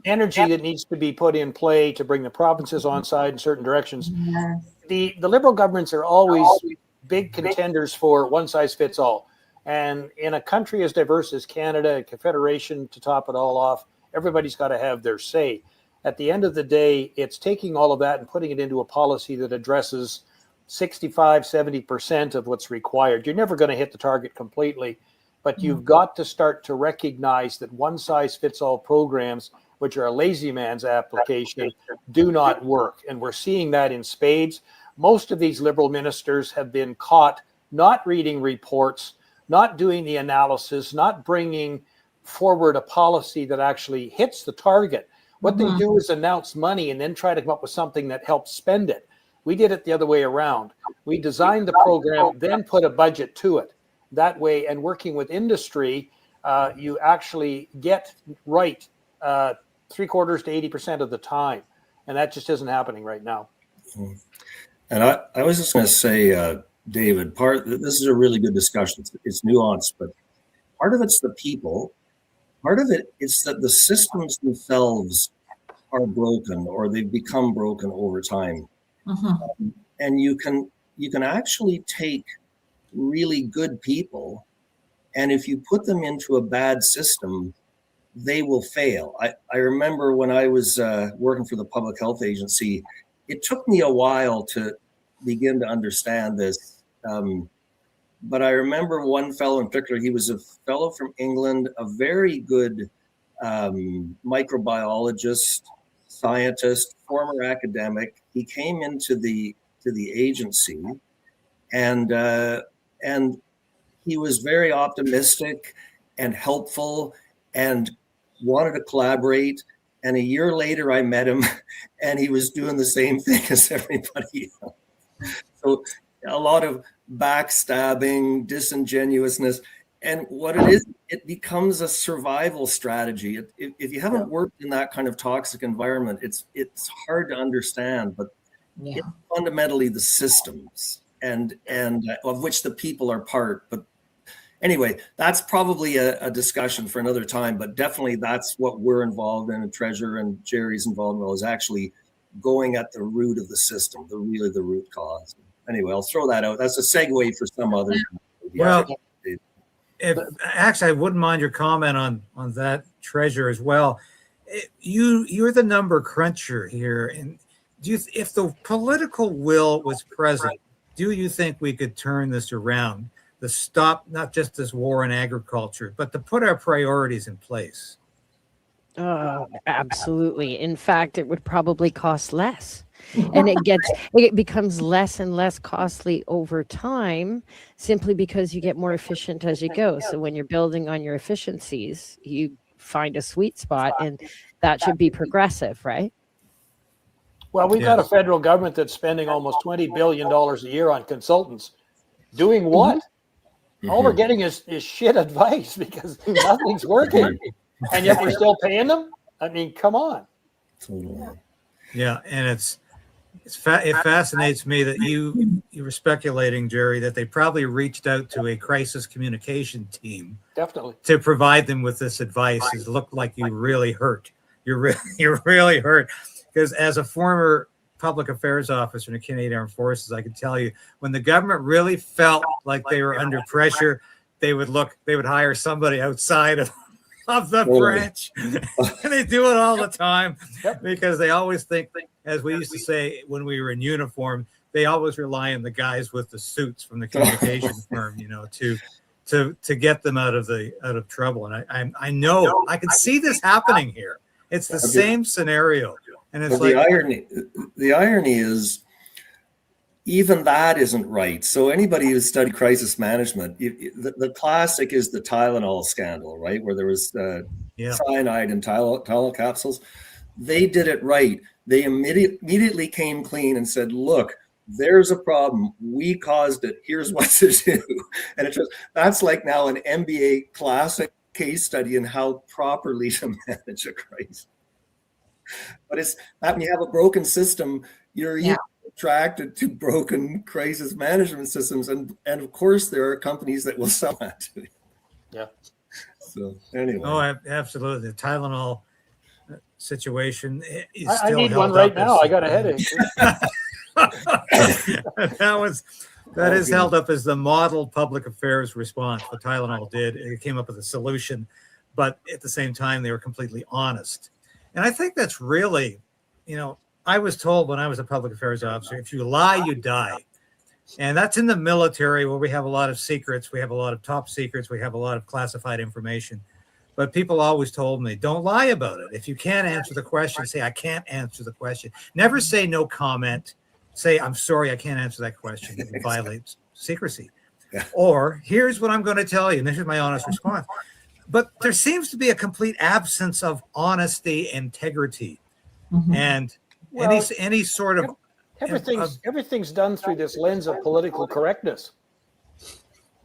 energy that needs to be put in play to bring the provinces on side in certain directions. Yes. The Liberal governments are always big contenders for one size fits all. And in a country as diverse as Canada, a confederation to top it all off, everybody's got to have their say. At the end of the day, it's taking all of that and putting it into a policy that addresses 65, 70% of what's required. You're never going to hit the target completely, but you've got to start to recognize that one size fits all programs, which are a lazy man's application, do not work. And we're seeing that in spades. Most of these Liberal ministers have been caught not reading reports, not doing the analysis, not bringing forward a policy that actually hits the target. What they do is announce money and then try to come up with something that helps spend it. We did it the other way around. We designed the program, then put a budget to it. That way, and working with industry, you actually get right 3/4 to 80% of the time. And that just isn't happening right now. And I was just going to say, David, this is a really good discussion. It's nuanced, but part of it's the people. Part of it is that the systems themselves are broken, or they've become broken over time. And you can actually take really good people, and if you put them into a bad system, they will fail. I remember when I was working for the Public Health Agency, it took me a while to begin to understand this. But I remember one fellow in particular. He was a fellow from England, a very good microbiologist, scientist, former academic. He came into the agency, and he was very optimistic and helpful and wanted to collaborate. And a year later, I met him, and he was doing the same thing as everybody else. So a lot of backstabbing, disingenuousness. And what it is, it becomes a survival strategy. If you haven't worked in that kind of toxic environment, it's hard to understand, but it's fundamentally the systems and of which the people are part. But anyway, that's probably a discussion for another time, but definitely that's what we're involved in, and Treasurer and Jerry's involved in, is actually going at the root of the system, the root cause. Anyway, I'll throw that out. That's a segue for some other. Well, actually, I wouldn't mind your comment on that, Treasurer, as well. You're the number cruncher here, and if the political will was present, do you think we could turn this around, to stop not just this war in agriculture, but to put our priorities in place? Absolutely. In fact, it would probably cost less. And it becomes less and less costly over time, simply because you get more efficient as you go. So when you're building on your efficiencies, you find a sweet spot, and that should be progressive, right? Well, we've got a federal government that's spending almost $20 billion a year on consultants. Doing what? All we're getting is shit advice, because nothing's working. And yet we're still paying them? I mean, come on. Yeah, and it fascinates me that you were speculating, Jerry, that they probably reached out to a crisis communication team, definitely, to provide them with this advice. It looked like you really hurt. You're really hurt, because as a former public affairs officer in the Canadian Armed Forces, I can tell you, when the government really felt like they were under pressure, they would hire somebody outside of the branch. And they do it all the time, because they always think, as we used to say when we were in uniform, they always rely on the guys with the suits from the communication firm, to get them out of trouble. And I know I can see this happening here. It's the same scenario. And it's like the irony is, even that isn't right. So anybody who's studied crisis management, the classic is the Tylenol scandal, right? Where there was cyanide in Tylenol capsules. They did it right. They immediately came clean and said, look, there's a problem. We caused it. Here's what to do. And that's like now an MBA classic case study in how properly to manage a crisis. But it's that when you have a broken system, you're attracted to broken crisis management systems, and of course there are companies that will sell that to you. Yeah. So anyway. Oh, absolutely. The Tylenol situation is I still need held one right up now. I got a headache. that is held up as the model public affairs response. What Tylenol did, it came up with a solution, but at the same time they were completely honest. And I think that's really, I was told when I was a public affairs officer, if you lie, you die. And that's in the military, where we have a lot of secrets. We have a lot of top secrets. We have a lot of classified information. But people always told me, don't lie about it. If you can't answer the question, say, I can't answer the question. Never say no comment. Say, I'm sorry, I can't answer that question. It violates secrecy. Yeah. Or here's what I'm going to tell you. And this is my honest response. But there seems to be a complete absence of honesty, integrity, and any sort of everything's done through this lens of political correctness,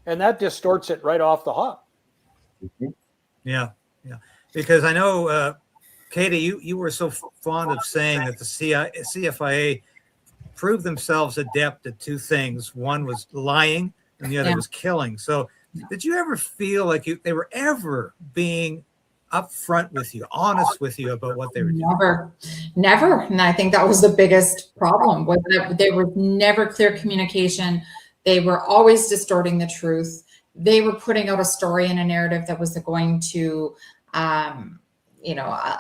and that distorts it right off the hop. Yeah. Because I know, Katie, you were so fond of saying that the CFIA proved themselves adept at two things. One was lying, and the other was killing. So, did you ever feel like they were ever being upfront with you, honest with you about what they were doing? Never. And I think that was the biggest problem, was that there was never clear communication. They were always distorting the truth. They were putting out a story and a narrative that was going to,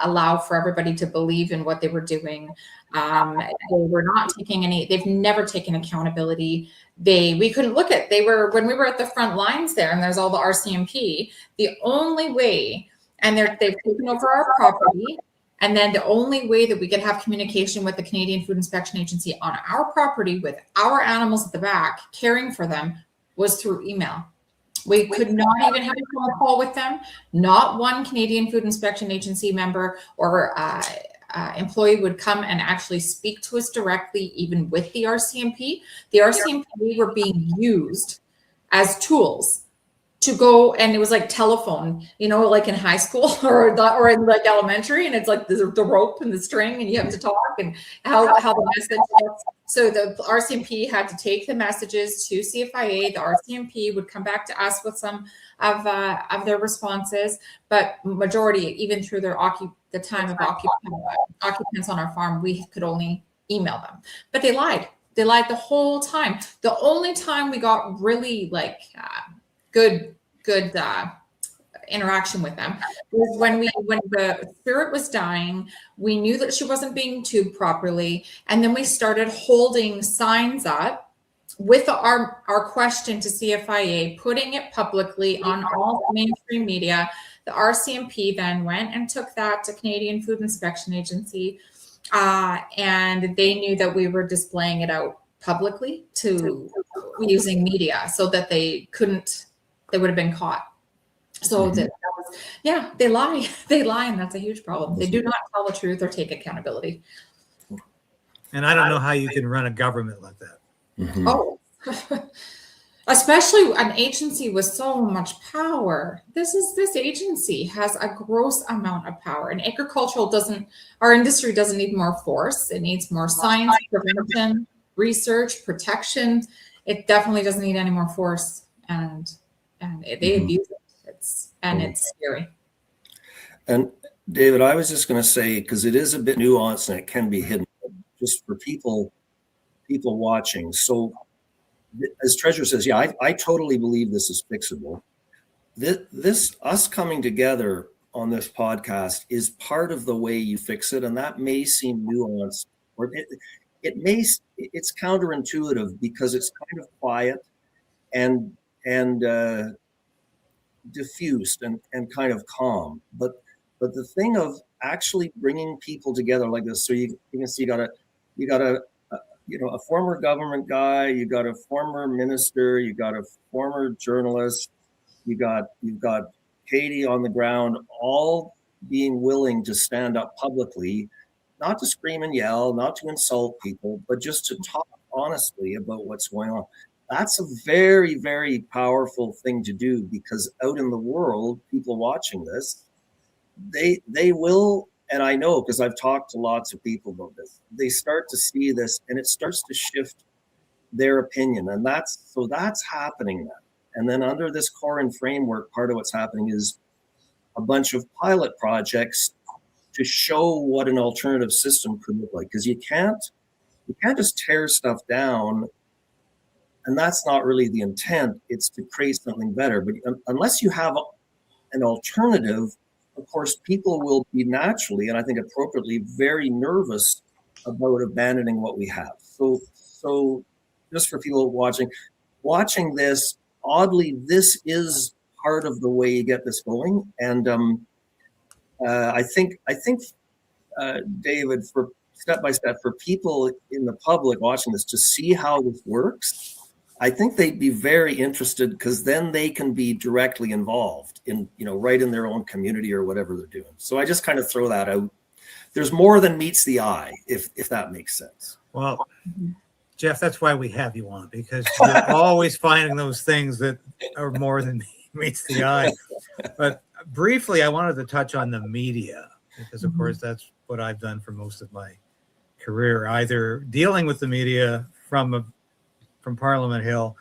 allow for everybody to believe in what they were doing. They were not taking they've never taken accountability. We couldn't look at, when we were at the front lines there, and there's all the RCMP, the only way, and they've taken over our property, and then the only way that we could have communication with the Canadian Food Inspection Agency on our property with our animals at the back, caring for them, was through email. We could not even have a phone call with them. Not one Canadian Food Inspection Agency member or employee would come and actually speak to us directly, even with the RCMP. The RCMP were being used as tools to go, and it was like telephone, like in high school or in like elementary, and it's like the rope and the string, and you have to talk, and how the message. So the RCMP had to take the messages to CFIA. The RCMP would come back to us with some of their responses, but majority, even through the time of occupants on our farm, we could only email them. But they lied. They lied the whole time. The only time we got really like good interaction with them was when the spirit was dying. We knew that she wasn't being tubed properly, and then we started holding signs up with our question to CFIA, putting it publicly on all the mainstream media. The RCMP then went and took that to Canadian Food Inspection Agency, and they knew that we were displaying it out publicly to using media, so that they would have been caught. So that was, they lie. They lie, and that's a huge problem. They do not tell the truth or take accountability. And I don't know how you can run a government like that. Mm-hmm. Oh, especially an agency with so much power. This agency has a gross amount of power, and our industry doesn't need more force. It needs more science, prevention, research, protection. It definitely doesn't need any more force, and they abuse it. It's scary. And David, I was just going to say, because it is a bit nuanced and it can be hidden, just for people watching. So, as Treasurer says, I totally believe this is fixable. This us coming together on this podcast is part of the way you fix it, and that may seem nuanced, or it's counterintuitive because it's kind of quiet and diffused and kind of calm, but the thing of actually bringing people together like this, so you can see you got a former government guy, you got a former minister, you got a former journalist, you've got Katie on the ground, all being willing to stand up publicly, not to scream and yell, not to insult people, but just to talk honestly about what's going on. That's a very, very powerful thing to do, because out in the world, people watching this, they will, and I know because I've talked to lots of people about this, they start to see this and it starts to shift their opinion. And that's happening now. And then under this core and framework, part of what's happening is a bunch of pilot projects to show what an alternative system could look like. Because you can't just tear stuff down. And that's not really the intent. It's to create something better. But unless you have an alternative, of course, people will be naturally, and I think appropriately, very nervous about abandoning what we have. So just for people watching this, oddly, this is part of the way you get this going. And I think David, for step by step, for people in the public watching this to see how this works, I think they'd be very interested, because then they can be directly involved in, right in their own community or whatever they're doing. So I just kind of throw that out. There's more than meets the eye, if that makes sense. Well, Jeff, that's why we have you on, because you're always finding those things that are more than meets the eye. But briefly, I wanted to touch on the media, because of course that's what I've done for most of my career, either dealing with the media from Parliament Hill,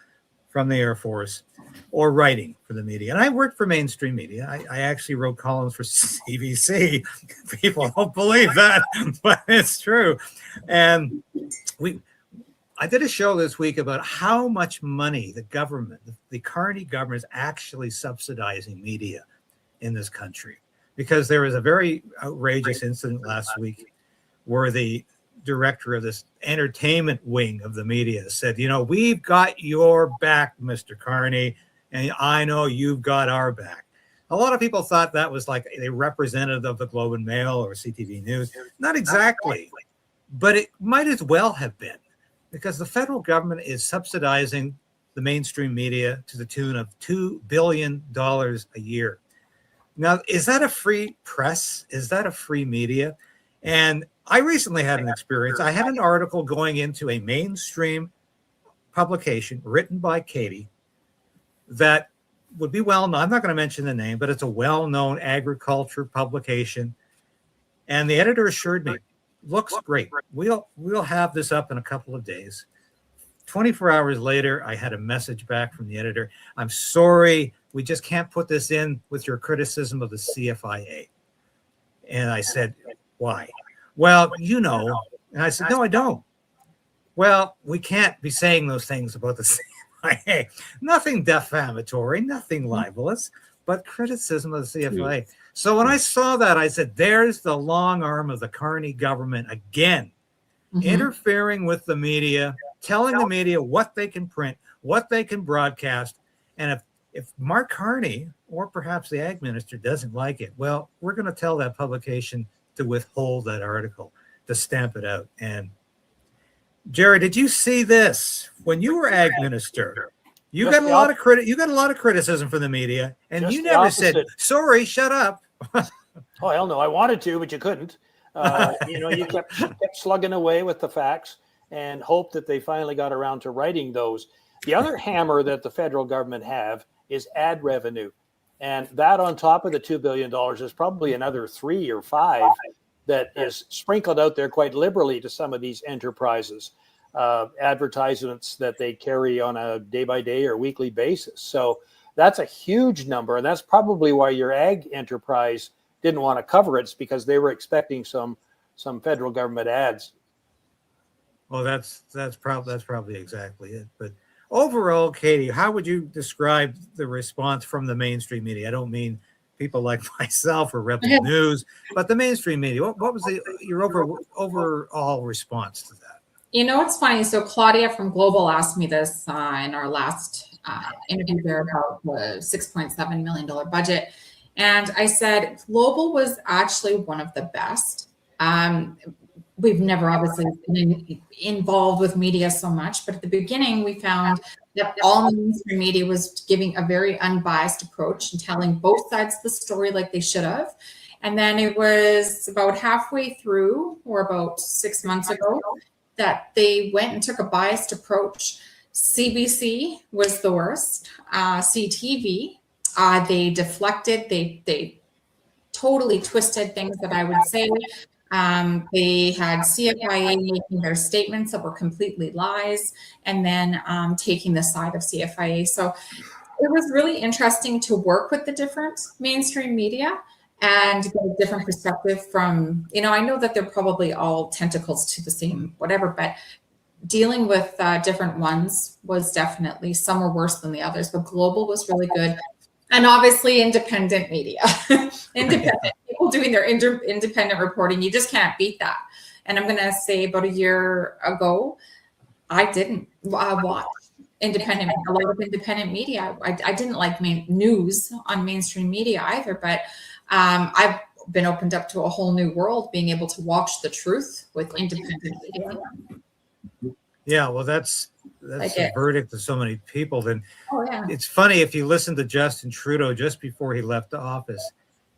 from the Air Force, or writing for the media. And I worked for mainstream media. I actually wrote columns for CBC. People don't believe that, but it's true. And I did a show this week about how much money the government, the Carney government, is actually subsidizing media in this country. Because there was a very outrageous incident last week where the director of this entertainment wing of the media said, we've got your back, Mr. Carney, and I know you've got our back. A lot of people thought that was like a representative of the Globe and Mail or CTV News. Not exactly, but it might as well have been, because the federal government is subsidizing the mainstream media to the tune of $2 billion a year. Now, is that a free press? Is that a free media? And I recently had an experience. I had an article going into a mainstream publication written by Katie that would be well known. I'm not going to mention the name, but it's a well-known agriculture publication. And the editor assured me, looks great. We'll have this up in a couple of days. 24 hours later, I had a message back from the editor. I'm sorry, we just can't put this in with your criticism of the CFIA. And I said, why? Well, you know. And I said, no, I don't. Well, we can't be saying those things about the CFIA. Nothing defamatory, nothing libelous, but criticism of the CFIA. So when I saw that, I said, there's the long arm of the Carney government again, interfering with the media, telling the media what they can print, what they can broadcast. And if Mark Carney or perhaps the Ag Minister doesn't like it, well, we're going to tell that publication to withhold that article, to stamp it out. And Jerry, did you see this when you were Ag Minister? You got a lot of criticism from the media, and you never said, sorry, shut up. Oh, hell no. I wanted to, but you couldn't. You kept slugging away with the facts and hope that they finally got around to writing those. The other hammer that the federal government have is ad revenue. And that on top of the $2 billion is probably another 3 or 5 that is sprinkled out there quite liberally to some of these enterprises, advertisements that they carry on a day-by-day or weekly basis. So that's a huge number. And that's probably why your ag enterprise didn't want to cover it. It's because they were expecting some federal government ads. Well, that's probably exactly it. But overall, Katie, how would you describe the response from the mainstream media? I don't mean people like myself or Rebel News, but the mainstream media. What was your overall response to that? You know, it's funny. So Claudia from Global asked me this in our last interview there about the $6.7 million budget. And I said, Global was actually one of the best. We've never obviously been involved with media so much, but at the beginning we found that all mainstream media was giving a very unbiased approach and telling both sides of the story like they should have. And then it was about halfway through, or about 6 months ago, that they went and took a biased approach. CBC was the worst. CTV, they deflected, they totally twisted things that I would say. They had CFIA making their statements that were completely lies, and then taking the side of CFIA. So it was really interesting to work with the different mainstream media and get a different perspective from, I know that they're probably all tentacles to the same whatever, but dealing with different ones was definitely, some were worse than the others, but Global was really good. And obviously independent media, independent people doing their independent reporting. You just can't beat that. And I'm going to say about a year ago, I didn't watch a lot of independent media. I didn't like news on mainstream media either, but I've been opened up to a whole new world, being able to watch the truth with independent media. Yeah, well, that's the verdict of so many people. Then it's funny, if you listen to Justin Trudeau just before he left office,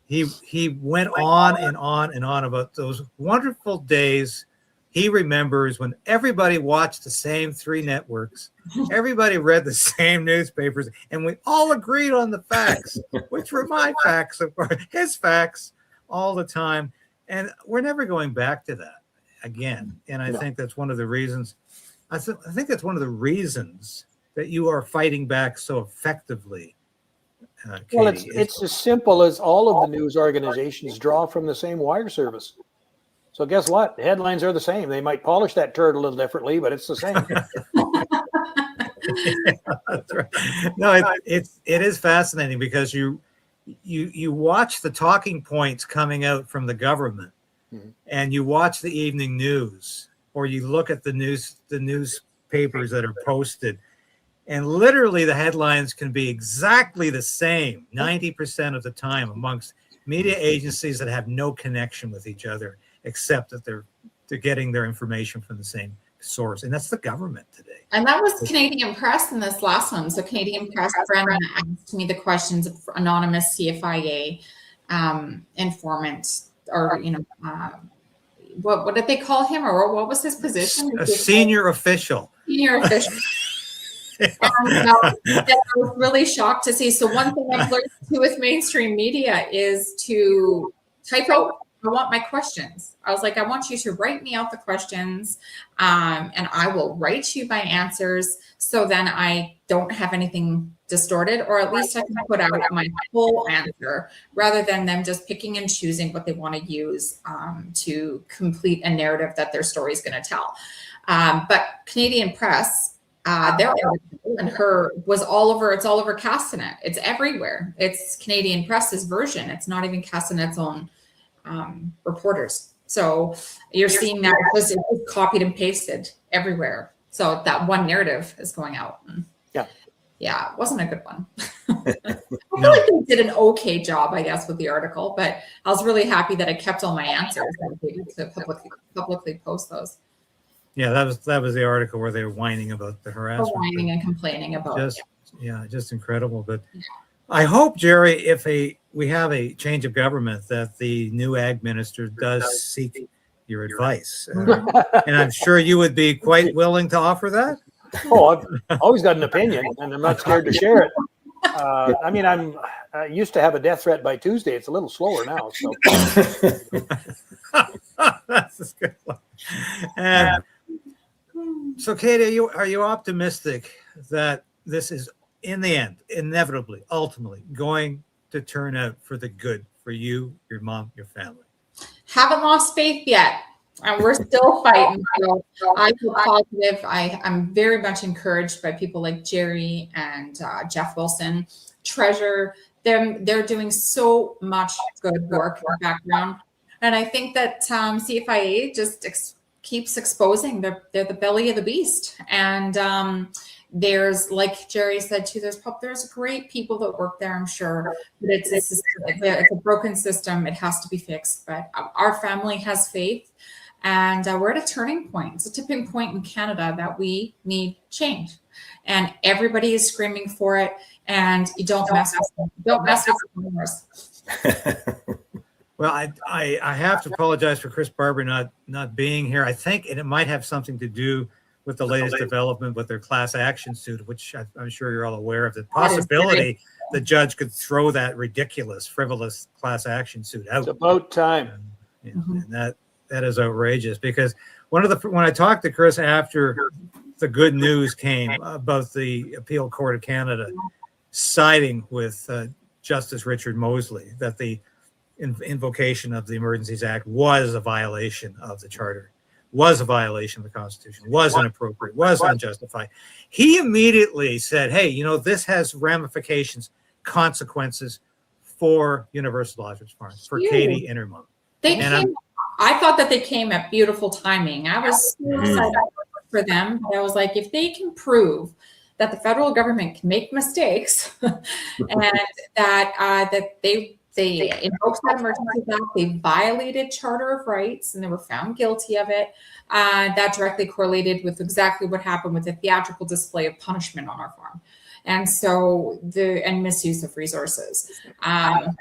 he went on and on and on about those wonderful days he remembers when everybody watched the same 3 networks, everybody read the same newspapers, and we all agreed on the facts, which were my facts, of course, his facts all the time. And we're never going back to that again. And I think that's one of the reasons. I think that's one of the reasons that you are fighting back so effectively. Katie. Well, it's as simple as all of the news organizations draw from the same wire service. So guess what? The headlines are the same. They might polish that turd a little differently, but it's the same. That's right. No, it is fascinating because you watch the talking points coming out from the government, and you watch the evening news, or you look at the newspapers that are posted, and literally the headlines can be exactly the same 90% of the time amongst media agencies that have no connection with each other, except that they're getting their information from the same source, and that's the government today. And that was Canadian Press in this last one. So Canadian Press, Brendan asked me the questions of anonymous CFIA informant, or what did they call him, or what was his position? A senior official. Senior official. And I was really shocked to see. So one thing I've learned too with mainstream media is to type out, I want my questions. I was like, I want you to write me out the questions, and I will write you my answers. So then I don't have anything distorted, or at least I can put out my full answer rather than them just picking and choosing what they want to use to complete a narrative that their story is going to tell. But Canadian press, their article and her was all over. It's all over Castanet. It's everywhere. It's Canadian Press's version. It's not even Castanet's own reporters. So you're seeing that it was copied and pasted everywhere. So that one narrative is going out. Yeah, it wasn't a good one. I feel like they did an okay job, I guess, with the article, but I was really happy that I kept all my answers and able to publicly post those. Yeah, that was the article where they were whining about the harassment. Whining and complaining about just incredible. But I hope, Jerry, if we have a change of government, that the new ag minister does seek your advice. And I'm sure you would be quite willing to offer that. Oh, I've always got an opinion, and I'm not scared to share it. I mean, I used to have a death threat by Tuesday. It's a little slower now. So. That's a good one. And so, Katie, are you optimistic that this is, in the end, inevitably, ultimately, going to turn out for the good for you, your mom, your family? Haven't lost faith yet. And we're still fighting. So I feel positive. I'm very much encouraged by people like Jerry and Jeff Wilson, Treasure. They're doing so much good work in the background. And I think that CFIA just keeps exposing they're the belly of the beast. And there's, like Jerry said too, there's great people that work there, I'm sure, but it's a broken system. It has to be fixed. But our family has faith. And we're at a turning point. It's a tipping point in Canada that we need change. And everybody is screaming for it. And you don't mess with farmers. Well, I have to apologize for Chris Barber not being here. I think, and it might have something to do with the latest development with their class action suit, which I'm sure you're all aware of. The possibility the judge could throw that ridiculous, frivolous class action suit out. It's about time. And that is outrageous, because when I talked to Chris after the good news came about the Appeal Court of Canada siding with Justice Richard Mosley, that the invocation of the Emergencies Act was a violation of the Charter, was a violation of the Constitution, was inappropriate, was unjustified, he immediately said, hey, this has ramifications, consequences for Universal Ostrich Farms, for Katie and her mom. I thought that they came at beautiful timing. I was so excited for them. I was like, if they can prove that the federal government can make mistakes and that they invoked that emergency act, they violated Charter of Rights, and they were found guilty of it, that directly correlated with exactly what happened with the theatrical display of punishment on our farm. And so and misuse of resources. So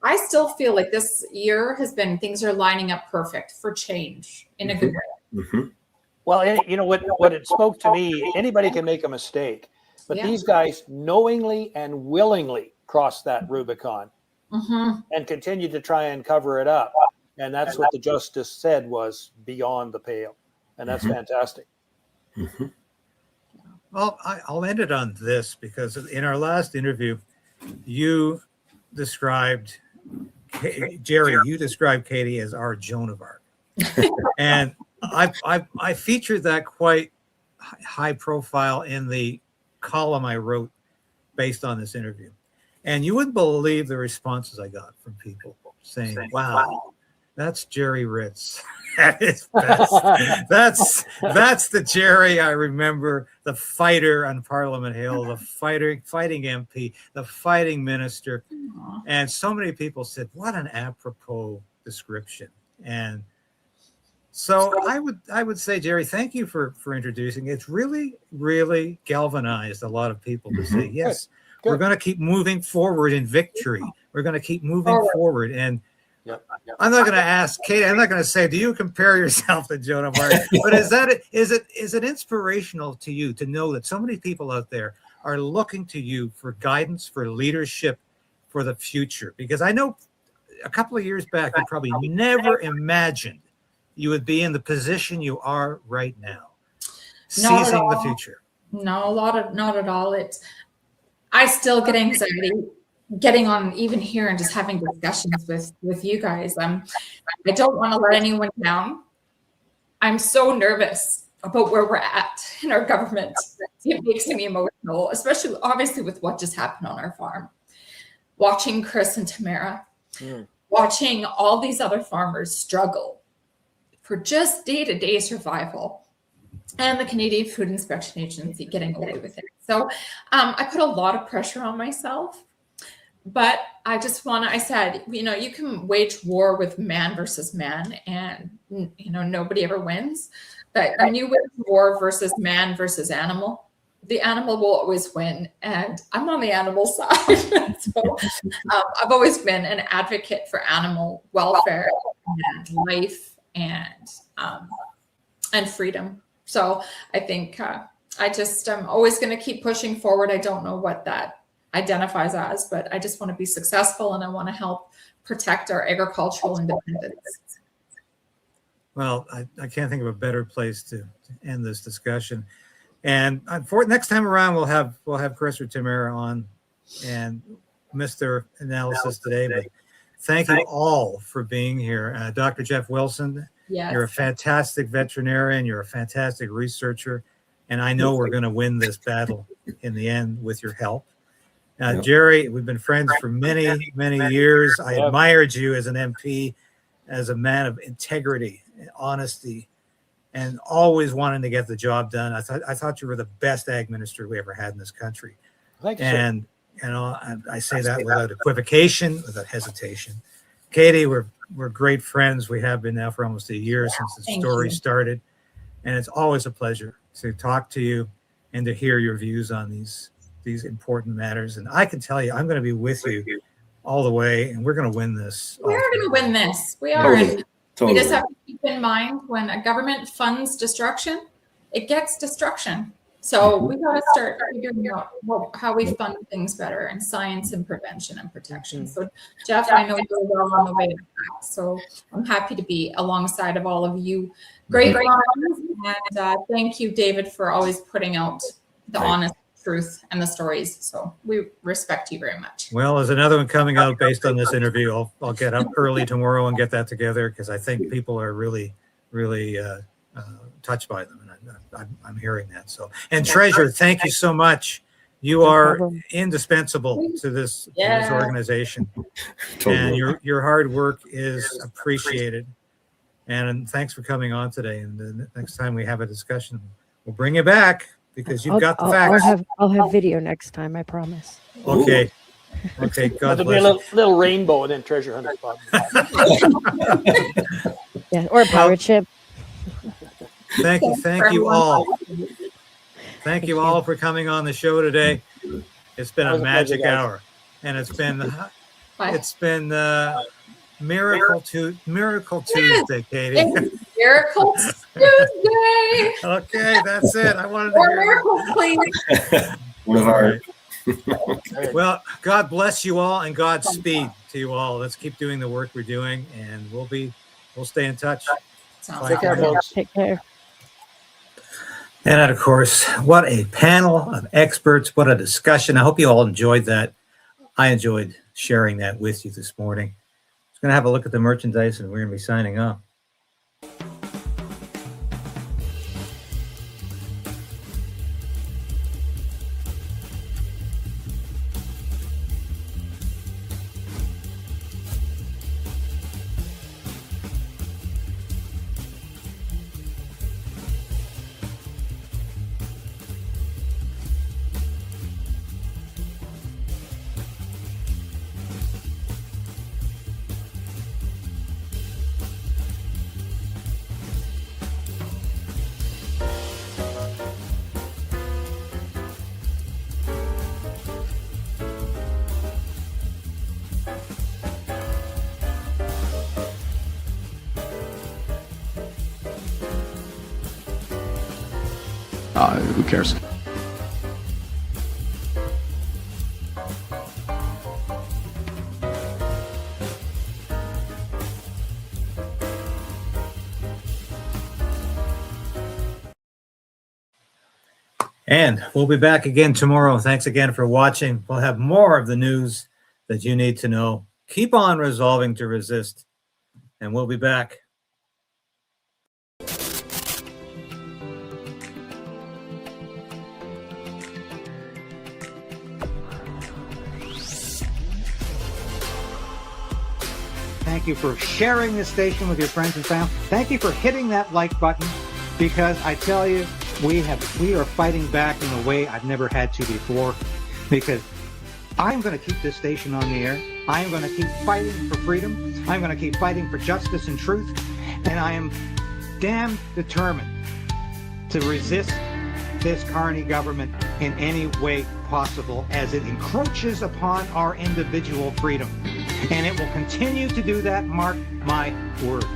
I still feel like this year things are lining up perfect for change in a good way. Mm-hmm. Well, you know what it spoke to me, anybody can make a mistake, but these guys knowingly and willingly crossed that Rubicon and continued to try and cover it up. And that's what the justice said was beyond the pale. And that's fantastic. Mm-hmm. Well, I'll end it on this, because in our last interview, you described Katie as our Joan of Arc. And I featured that quite high profile in the column I wrote based on this interview. And you wouldn't believe the responses I got from people saying, wow, that's Jerry Ritz. That is best. That's the Jerry I remember, the fighter on Parliament Hill, the fighting MP, the fighting minister. And so many people said, what an apropos description. And so I would say, Jerry, thank you for introducing. It's really, really galvanized a lot of people to say, yes, we're going to keep moving forward in victory. We're going to keep moving forward. And I'm not going to ask Katie. I'm not going to say, do you compare yourself to Joan of Arc? But is it inspirational to you to know that so many people out there are looking to you for guidance, for leadership, for the future? Because I know a couple of years back, you probably never imagined you would be in the position you are right now, seizing the future. No, not at all. I still get anxiety getting on even here and just having discussions with you guys. I don't want to let anyone down. I'm so nervous about where we're at in our government. It makes me emotional, especially obviously with what just happened on our farm. Watching Chris and Tamara, watching all these other farmers struggle for just day-to-day survival, and the Canadian Food Inspection Agency getting away with it. So I put a lot of pressure on myself, but I said, you can wage war with man versus man, and, nobody ever wins. But when you wage war versus man versus animal, the animal will always win. And I'm on the animal side. So I've always been an advocate for animal welfare and life and freedom. So I think I'm always going to keep pushing forward. I don't know what that identifies as, but I just want to be successful and I want to help protect our agricultural independence. Well, I can't think of a better place to end this discussion. And for next time around, we'll have Chris or Tamara on and Mr. Analysis today. But thank you all for being here. Dr. Jeff Wilson, yes. You're a fantastic veterinarian. You're a fantastic researcher. And I know we're going to win this battle in the end with your help. Jerry, we've been friends for many, many years. I admired you as an MP, as a man of integrity and honesty, and always wanting to get the job done. I thought you were the best ag minister we ever had in this country. Thank you, and I say that without equivocation, without hesitation. Katie, we're great friends. We have been now for almost a year since the story started, and it's always a pleasure to talk to you and to hear your views on these important matters. And I can tell you, I'm going to be with you all the way, and we're going to win this. We are going to win this. We are. Totally. We just have to keep in mind when a government funds destruction, it gets destruction. So we got to start figuring out how we fund things better and science and prevention and protection. So Jeff, I know you're well on the way to that. So I'm happy to be alongside of all of you. Great minds. And thank you, David, for always putting out the honest truth and the stories. So we respect you very much. Well, there's another one coming out based on this interview. I'll get up early tomorrow and get that together because I think people are really, really touched by them. And I'm hearing that. So, and Treasurer, thank you so much. You are indispensable to this organization. And your hard work is appreciated. And thanks for coming on today. And the next time we have a discussion, we'll bring you back. Because you've got the facts. I'll have video next time, I promise. Okay. Okay. God There'll bless. Be a little rainbow and then treasure hunter spot. Yeah, or a pirate ship. Thank you all. Thank you all for coming on the show today. It's been a magic hour, and it's been Miracle Tuesday, Katie. Miracle Tuesday. Okay, that's it. I wanted to hear miracles, please. One of our. Well, God bless you all and Godspeed to you all. Let's keep doing the work we're doing, and we'll stay in touch. Take care, folks. Take care. And of course, what a panel of experts. What a discussion. I hope you all enjoyed that. I enjoyed sharing that with you this morning. Going to have a look at the merchandise and we're going to be signing off. who cares? And we'll be back again tomorrow. Thanks again for watching. We'll have more of the news that you need to know. Keep on resolving to resist, and we'll be back. Thank you for sharing this station with your friends and family. Thank you for hitting that like button, because I tell you, we are fighting back in a way I've never had to before, because I'm going to keep this station on the air. I am going to keep fighting for freedom. I'm going to keep fighting for justice and truth. And I am damn determined to resist this Carney government in any way possible as it encroaches upon our individual freedom. And it will continue to do that, mark my words.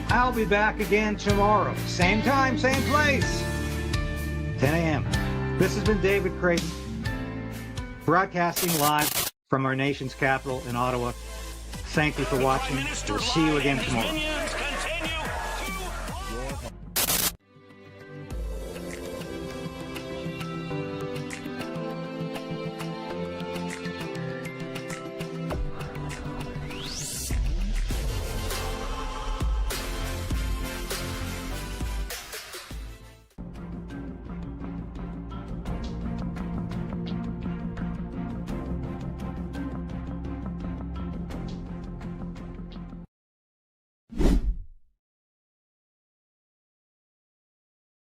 I'll be back again tomorrow. Same time, same place. 10 a.m. This has been David Creighton, broadcasting live from our nation's capital in Ottawa. Thank you for watching. We'll see you again tomorrow.